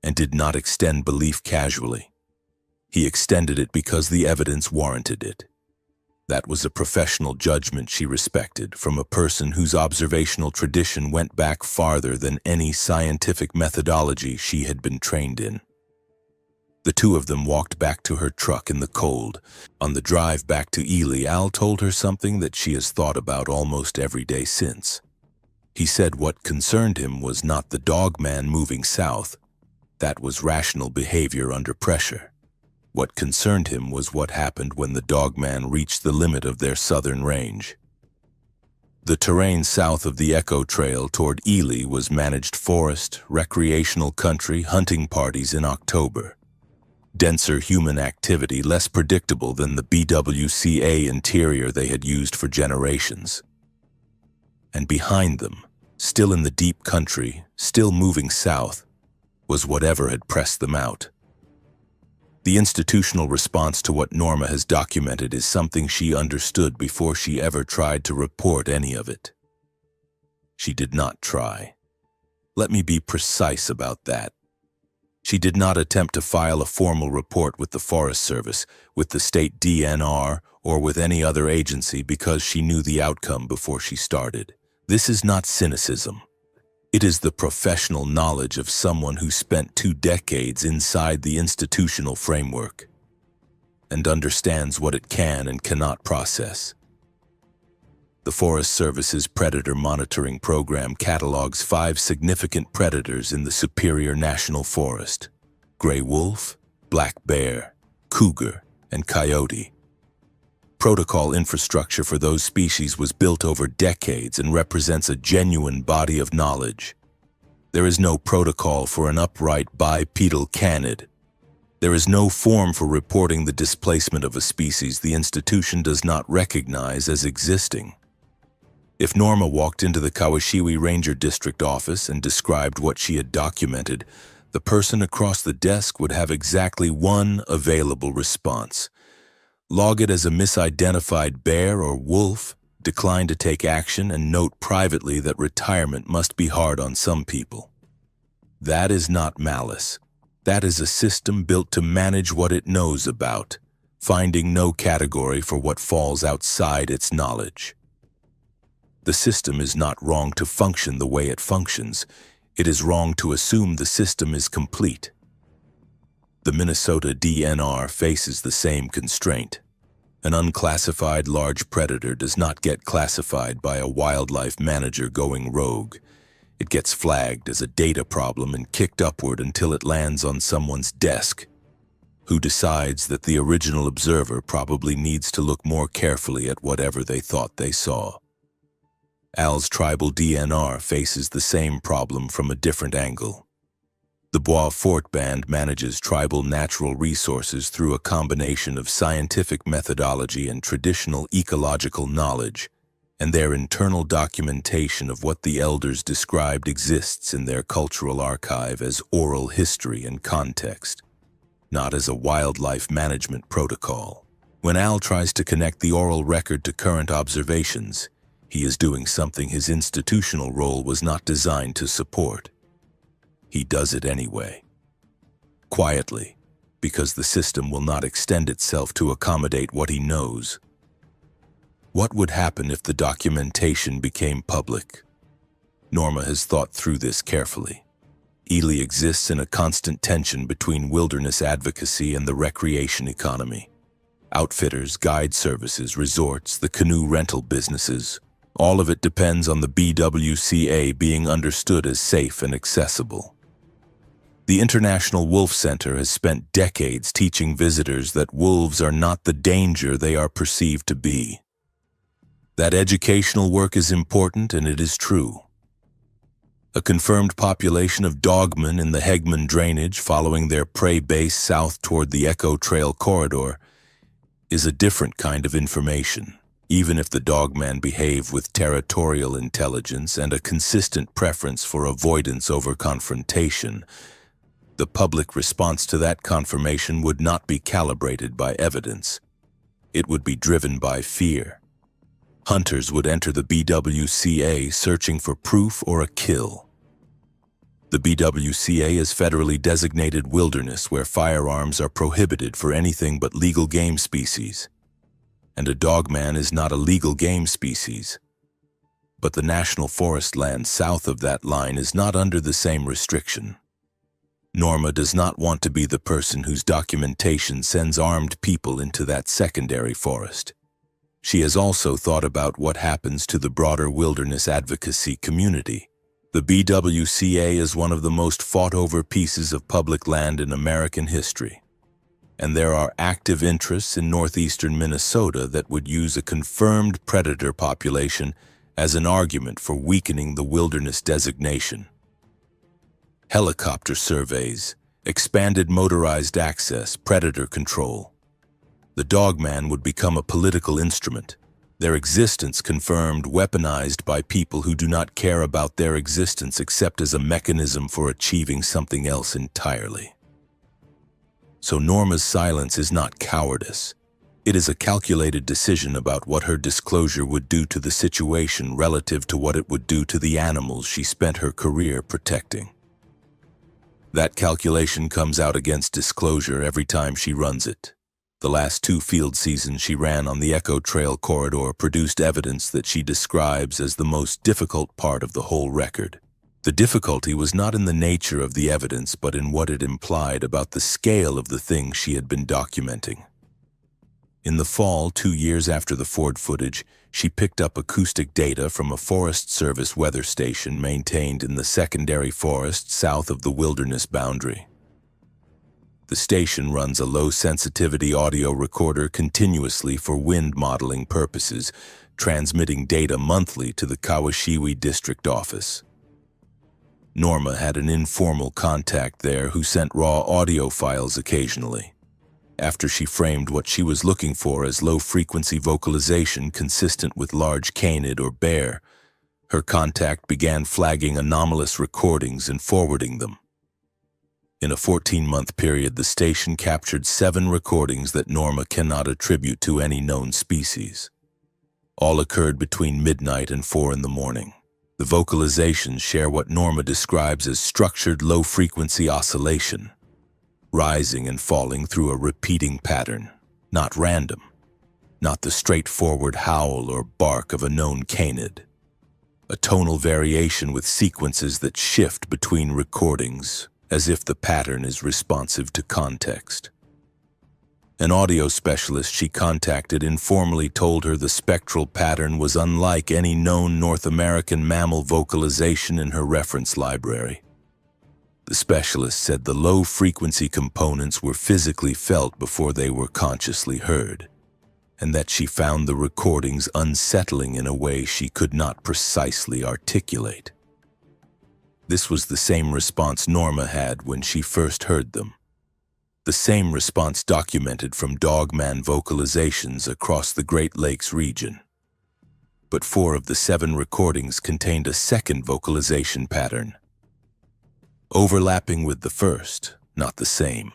and did not extend belief casually. He extended it because the evidence warranted it. That was a professional judgment she respected from a person whose observational tradition went back farther than any scientific methodology she had been trained in. The two of them walked back to her truck in the cold. On the drive back to Ely, Al told her something that she has thought about almost every day since. He said what concerned him was not the dogman moving south. That was rational behavior under pressure. What concerned him was what happened when the dogman reached the limit of their southern range. The terrain south of the Echo Trail toward Ely was managed forest, recreational country, hunting parties in October. Denser human activity, less predictable than the BWCA interior they had used for generations. And behind them, still in the deep country, still moving south, was whatever had pressed them out. The institutional response to what Norma has documented is something she understood before she ever tried to report any of it. She did not try. Let me be precise about that. She did not attempt to file a formal report with the Forest Service, with the state DNR, or with any other agency because she knew the outcome before she started. This is not cynicism. It is the professional knowledge of someone who spent 2 decades inside the institutional framework and understands what it can and cannot process. The Forest Service's Predator Monitoring Program catalogs 5 significant predators in the Superior National Forest: gray wolf, black bear, cougar, and coyote. Protocol infrastructure for those species was built over decades and represents a genuine body of knowledge. There is no protocol for an upright bipedal canid. There is no form for reporting the displacement of a species the institution does not recognize as existing. If Norma walked into the Kawashiwi Ranger District office and described what she had documented, the person across the desk would have exactly one available response: log it as a misidentified bear or wolf, decline to take action, and note privately that retirement must be hard on some people. That is not malice. That is a system built to manage what it knows about, finding no category for what falls outside its knowledge. The system is not wrong to function the way it functions. It is wrong to assume the system is complete. The Minnesota DNR faces the same constraint. An unclassified large predator does not get classified by a wildlife manager going rogue. It gets flagged as a data problem and kicked upward until it lands on someone's desk, who decides that the original observer probably needs to look more carefully at whatever they thought they saw. Al's tribal DNR faces the same problem from a different angle. The Bois Fort Band manages tribal natural resources through a combination of scientific methodology and traditional ecological knowledge, and their internal documentation of what the elders described exists in their cultural archive as oral history and context, not as a wildlife management protocol. When Al tries to connect the oral record to current observations, he is doing something his institutional role was not designed to support. He does it anyway. Quietly, because the system will not extend itself to accommodate what he knows. What would happen if the documentation became public? Norma has thought through this carefully. Ely exists in a constant tension between wilderness advocacy and the recreation economy. Outfitters, guide services, resorts, the canoe rental businesses, all of it depends on the BWCA being understood as safe and accessible. The International Wolf Center has spent decades teaching visitors that wolves are not the danger they are perceived to be. That educational work is important, and it is true. A confirmed population of dogmen in the Hegman drainage following their prey base south toward the Echo Trail corridor is a different kind of information. Even if the dogman behave with territorial intelligence and a consistent preference for avoidance over confrontation, the public response to that confirmation would not be calibrated by evidence. It would be driven by fear. Hunters would enter the BWCA searching for proof or a kill. The BWCA is federally designated wilderness where firearms are prohibited for anything but legal game species. And a dogman is not a legal game species. But the national forest land south of that line is not under the same restriction. Norma does not want to be the person whose documentation sends armed people into that secondary forest. She has also thought about what happens to the broader wilderness advocacy community. The BWCA is one of the most fought-over pieces of public land in American history, and there are active interests in northeastern Minnesota that would use a confirmed predator population as an argument for weakening the wilderness designation. Helicopter surveys, expanded motorized access, predator control. The dogman would become a political instrument, their existence confirmed, weaponized by people who do not care about their existence except as a mechanism for achieving something else entirely. So Norma's silence is not cowardice. It is a calculated decision about what her disclosure would do to the situation relative to what it would do to the animals she spent her career protecting. That calculation comes out against disclosure every time she runs it. The last 2 field seasons she ran on the Echo Trail corridor produced evidence that she describes as the most difficult part of the whole record. The difficulty was not in the nature of the evidence, but in what it implied about the scale of the thing she had been documenting. In the fall, 2 years after the Ford footage, she picked up acoustic data from a Forest Service weather station maintained in the secondary forest south of the wilderness boundary. The station runs a low-sensitivity audio recorder continuously for wind modeling purposes, transmitting data monthly to the Kawashiwi District Office. Norma had an informal contact there who sent raw audio files occasionally. After she framed what she was looking for as low-frequency vocalization consistent with large canid or bear, her contact began flagging anomalous recordings and forwarding them. In a 14-month period, the station captured 7 recordings that Norma cannot attribute to any known species. All occurred between midnight and 4 in the morning. The vocalizations share what Norma describes as structured low-frequency oscillation, rising and falling through a repeating pattern, not random, not the straightforward howl or bark of a known canid. A tonal variation with sequences that shift between recordings, as if the pattern is responsive to context. An audio specialist she contacted informally told her the spectral pattern was unlike any known North American mammal vocalization in her reference library. The specialist said the low-frequency components were physically felt before they were consciously heard, and that she found the recordings unsettling in a way she could not precisely articulate. This was the same response Norma had when she first heard them. The same response documented from dogman vocalizations across the Great Lakes region. But 4 of the 7 recordings contained a second vocalization pattern, overlapping with the first, not the same.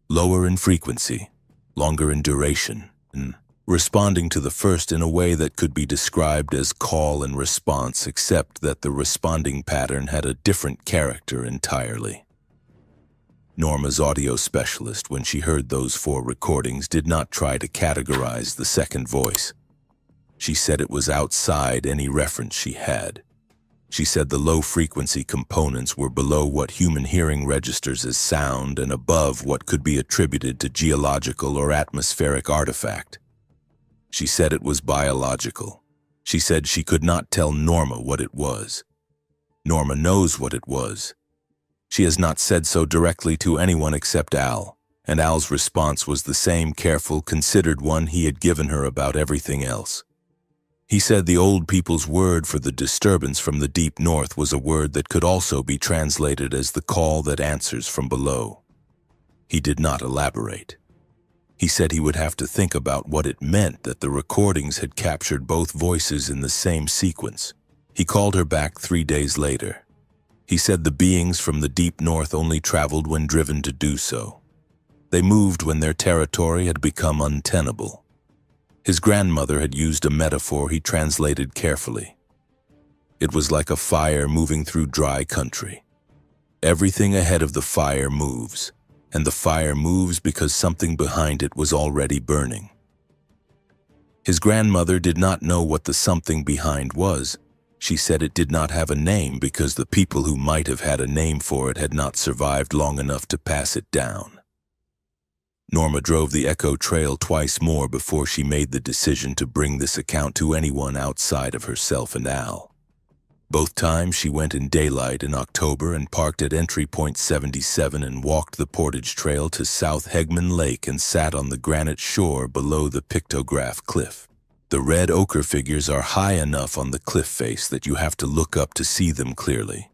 Lower in frequency, longer in duration, and responding to the first in a way that could be described as call and response, except that the responding pattern had a different character entirely. Norma's audio specialist, when she heard those 4 recordings, did not try to categorize the second voice. She said it was outside any reference she had. She said the low-frequency components were below what human hearing registers as sound and above what could be attributed to geological or atmospheric artifact. She said it was biological. She said she could not tell Norma what it was. Norma knows what it was. She has not said so directly to anyone except Al, and Al's response was the same careful, considered one he had given her about everything else. He said the old people's word for the disturbance from the deep north was a word that could also be translated as the call that answers from below. He did not elaborate. He said he would have to think about what it meant that the recordings had captured both voices in the same sequence. He called her back 3 days later. He said the beings from the deep north only traveled when driven to do so. They moved when their territory had become untenable. His grandmother had used a metaphor he translated carefully. It was like a fire moving through dry country. Everything ahead of the fire moves, and the fire moves because something behind it was already burning. His grandmother did not know what the something behind was. She said it did not have a name because the people who might have had a name for it had not survived long enough to pass it down. Norma drove the Echo Trail twice more before she made the decision to bring this account to anyone outside of herself and Al. Both times she went in daylight in October and parked at entry point 77 and walked the portage trail to South Hegman Lake and sat on the granite shore below the pictograph cliff. The red ochre figures are high enough on the cliff face that you have to look up to see them clearly.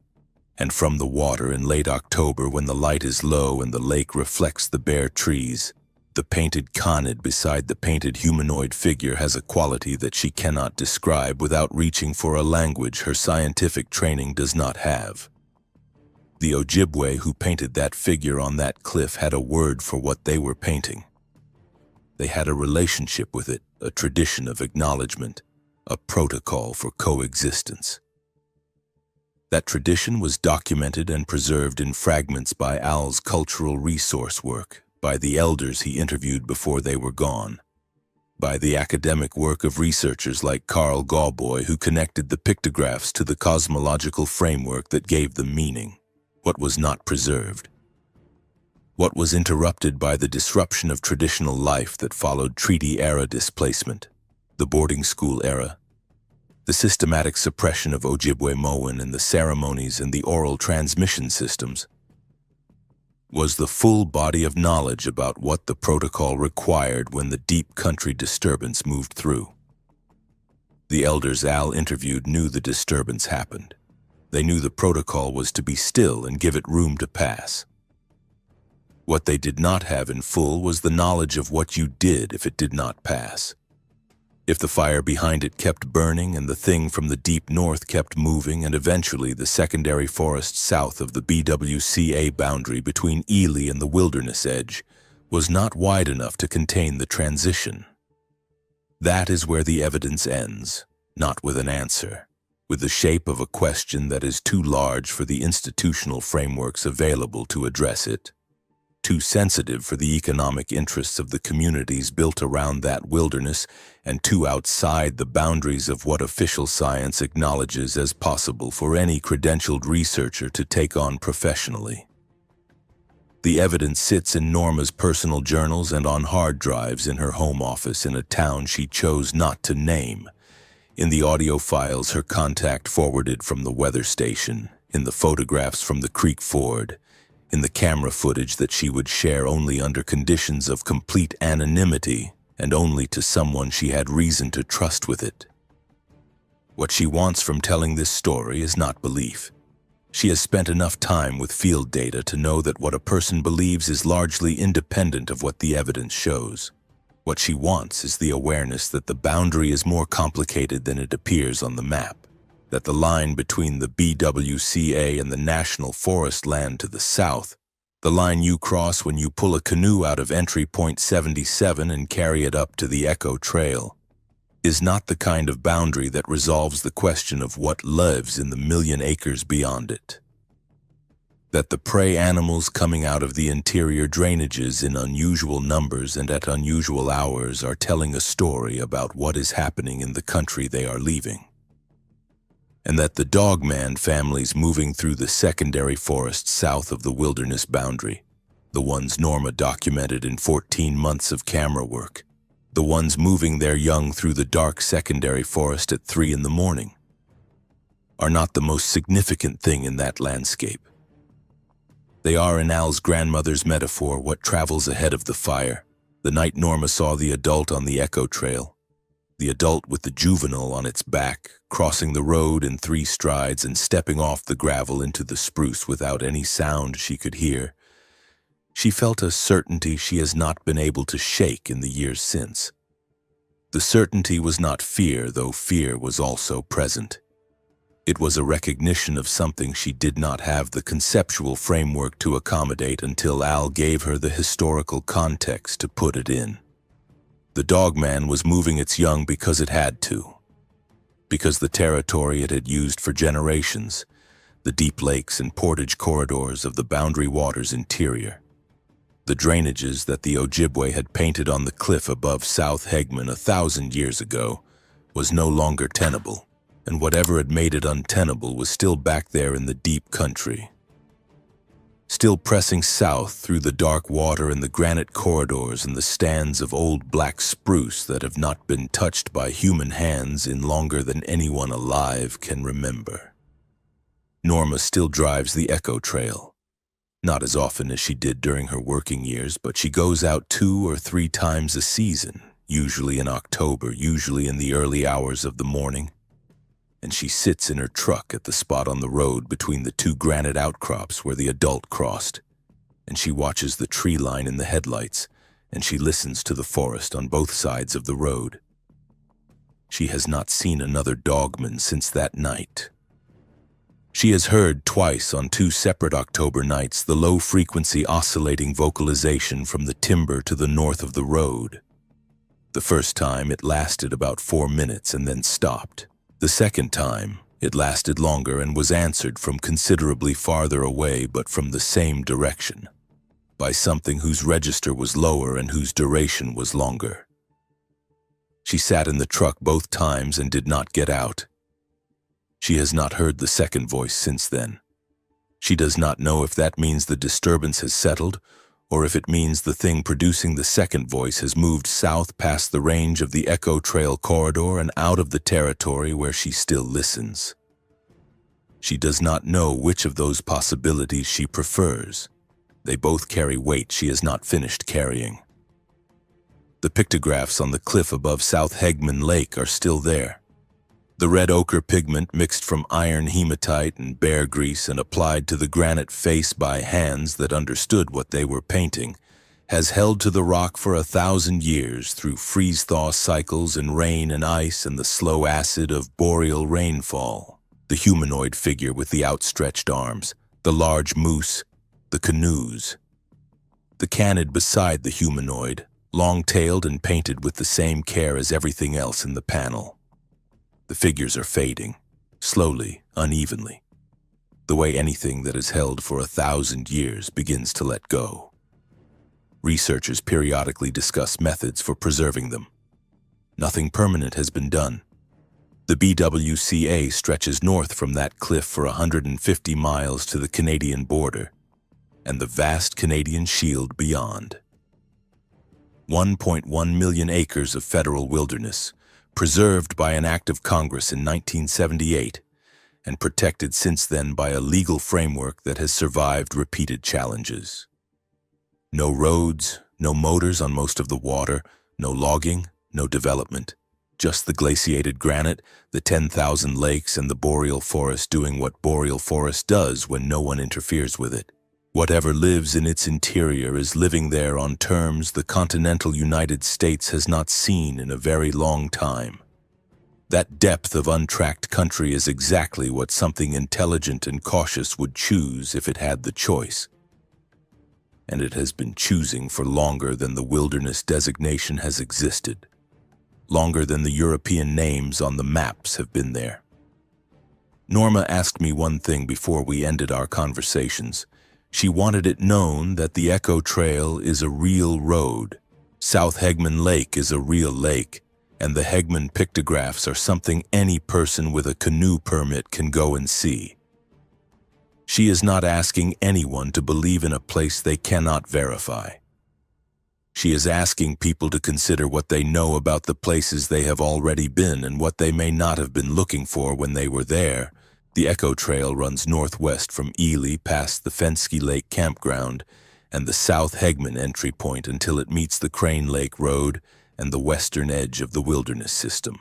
And from the water in late October, when the light is low and the lake reflects the bare trees, the painted conid beside the painted humanoid figure has a quality that she cannot describe without reaching for a language her scientific training does not have. The Ojibwe who painted that figure on that cliff had a word for what they were painting. They had a relationship with it, a tradition of acknowledgement, a protocol for coexistence. That tradition was documented and preserved in fragments by Al's cultural resource work, by the elders he interviewed before they were gone, by the academic work of researchers like Carl Gauboy who connected the pictographs to the cosmological framework that gave them meaning. What was not preserved? What was interrupted by the disruption of traditional life that followed treaty-era displacement, the boarding school era, the systematic suppression of Ojibwe-Moan and the ceremonies and the oral transmission systems? Was the full body of knowledge about what the protocol required when the deep country disturbance moved through. The elders Al interviewed knew the disturbance happened. They knew the protocol was to be still and give it room to pass. What they did not have in full was the knowledge of what you did if it did not pass. If the fire behind it kept burning and the thing from the deep north kept moving and eventually the secondary forest south of the BWCA boundary between Ely and the wilderness edge was not wide enough to contain the transition. That is where the evidence ends, not with an answer, with the shape of a question that is too large for the institutional frameworks available to address it, too sensitive for the economic interests of the communities built around that wilderness, and too outside the boundaries of what official science acknowledges as possible for any credentialed researcher to take on professionally. The evidence sits in Norma's personal journals and on hard drives in her home office in a town she chose not to name, in the audio files her contact forwarded from the weather station, in the photographs from the creek ford, in the camera footage that she would share only under conditions of complete anonymity and only to someone she had reason to trust with it. What she wants from telling this story is not belief. She has spent enough time with field data to know that what a person believes is largely independent of what the evidence shows. What she wants is the awareness that the boundary is more complicated than it appears on the map, that the line between the BWCA and the National Forest land to the south, the line you cross when you pull a canoe out of entry point 77 and carry it up to the Echo Trail, is not the kind of boundary that resolves the question of what lives in the million acres beyond it. That the prey animals coming out of the interior drainages in unusual numbers and at unusual hours are telling a story about what is happening in the country they are leaving. And that the DOGMAN families moving through the secondary forests south of the wilderness boundary, the ones Norma documented in 14 months of camera work, the ones moving their young through the dark secondary forest at 3 in the morning, are not the most significant thing in that landscape. They are, in Al's grandmother's metaphor, what travels ahead of the fire, the night Norma saw the adult on the Echo Trail. the adult with the juvenile on its back, crossing the road in 3 strides and stepping off the gravel into the spruce without any sound she could hear. She felt a certainty she has not been able to shake in the years since. The certainty was not fear, though fear was also present. It was a recognition of something she did not have the conceptual framework to accommodate until Al gave her the historical context to put it in. The Dogman was moving its young because it had to. Because the territory it had used for generations, the deep lakes and portage corridors of the Boundary Waters interior, the drainages that the Ojibwe had painted on the cliff above South Hegman 1,000 years ago, was no longer tenable, and whatever had made it untenable was still back there in the deep country. Still pressing south through the dark water and the granite corridors and the stands of old black spruce that have not been touched by human hands in longer than anyone alive can remember. Norma still drives the Echo Trail. Not as often as she did during her working years, but she goes out 2 or 3 times a season, usually in October, usually in the early hours of the morning. And she sits in her truck at the spot on the road between the 2 granite outcrops where the adult crossed, and she watches the tree line in the headlights, and she listens to the forest on both sides of the road. She has not seen another dogman since that night. She has heard twice on 2 separate October nights the low-frequency oscillating vocalization from the timber to the north of the road. The first time it lasted about 4 minutes and then stopped. The second time it lasted longer and was answered from considerably farther away but from the same direction, by something whose register was lower and whose duration was longer. She sat in the truck both times and did not get out. She has not heard the second voice since then. She does not know if that means the disturbance has settled, or if it means the thing producing the second voice has moved south past the range of the Echo Trail corridor and out of the territory where she still listens. She does not know which of those possibilities she prefers. They both carry weight she has not finished carrying. The pictographs on the cliff above South Hegman Lake are still there. The red ochre pigment mixed from iron hematite and bear grease and applied to the granite face by hands that understood what they were painting, has held to the rock for 1,000 years through freeze-thaw cycles and rain and ice and the slow acid of boreal rainfall. The humanoid figure with the outstretched arms, the large moose, the canoes. The canid beside the humanoid, long-tailed and painted with the same care as everything else in the panel. The figures are fading, slowly, unevenly, the way anything that is held for 1,000 years begins to let go. Researchers periodically discuss methods for preserving them. Nothing permanent has been done. The BWCA stretches north from that cliff for 150 miles to the Canadian border, and the vast Canadian Shield beyond. 1.1 million acres of federal wilderness, preserved by an act of Congress in 1978, and protected since then by a legal framework that has survived repeated challenges. No roads, no motors on most of the water, no logging, no development, just the glaciated granite, the 10,000 lakes, and the boreal forest doing what boreal forest does when no one interferes with it. Whatever lives in its interior is living there on terms the continental United States has not seen in a very long time. That depth of untracked country is exactly what something intelligent and cautious would choose if it had the choice. And it has been choosing for longer than the wilderness designation has existed, longer than the European names on the maps have been there. Norma asked me one thing before we ended our conversations. She wanted it known that the Echo Trail is a real road, South Hegman Lake is a real lake, and the Hegman pictographs are something any person with a canoe permit can go and see. She is not asking anyone to believe in a place they cannot verify. She is asking people to consider what they know about the places they have already been and what they may not have been looking for when they were there. The Echo Trail runs northwest from Ely past the Fensky Lake campground and the South Hegman entry point until it meets the Crane Lake Road and the western edge of the wilderness system.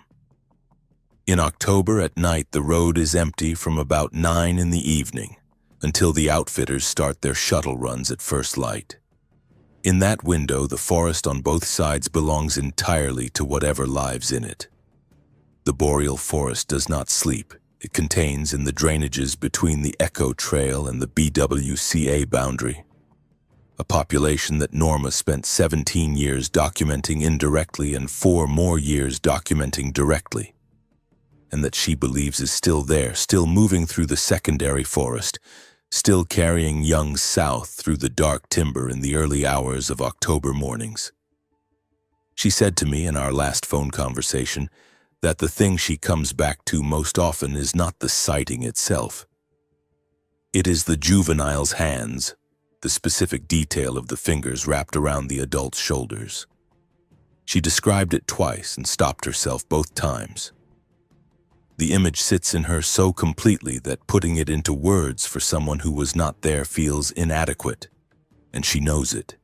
In October at night, the road is empty from about 9 in the evening until the outfitters start their shuttle runs at first light. In that window, the forest on both sides belongs entirely to whatever lives in it. The boreal forest does not sleep. It contains, in the drainages between the Echo Trail and the BWCA boundary, a population that Norma spent 17 years documenting indirectly and 4 more years documenting directly, and that she believes is still there, still moving through the secondary forest, still carrying young south through the dark timber in the early hours of October mornings. She said to me in our last phone conversation that the thing she comes back to most often is not the sighting itself. It is the juvenile's hands, the specific detail of the fingers wrapped around the adult's shoulders. She described it twice and stopped herself both times. The image sits in her so completely that putting it into words for someone who was not there feels inadequate, and she knows it.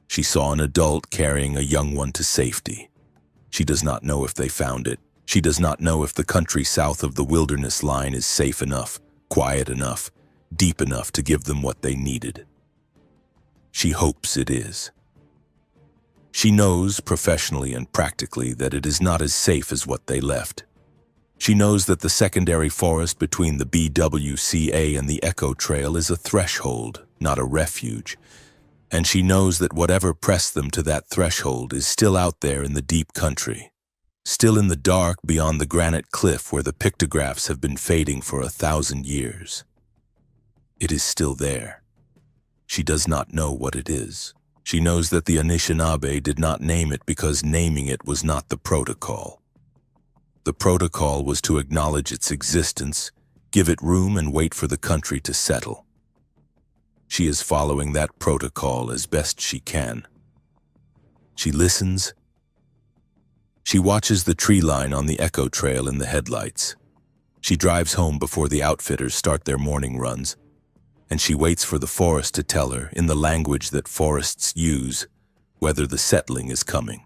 She saw an adult carrying a young one to safety. She does not know if they found it. She does not know if the country south of the wilderness line is safe enough, quiet enough, deep enough to give them what they needed. She hopes it is. She knows professionally and practically that it is not as safe as what they left. She knows that the secondary forest between the BWCA and the Echo Trail is a threshold, not a refuge. And she knows that whatever pressed them to that threshold is still out there in the deep country, still in the dark beyond the granite cliff where the pictographs have been fading for 1,000 years. It is still there. She does not know what it is. She knows that the Anishinaabe did not name it because naming it was not the protocol. The protocol was to acknowledge its existence, give it room, and wait for the country to settle. She is following that protocol as best she can. She listens. She watches the tree line on the Echo Trail in the headlights. She drives home before the outfitters start their morning runs, and she waits for the forest to tell her, in the language that forests use, whether the settling is coming.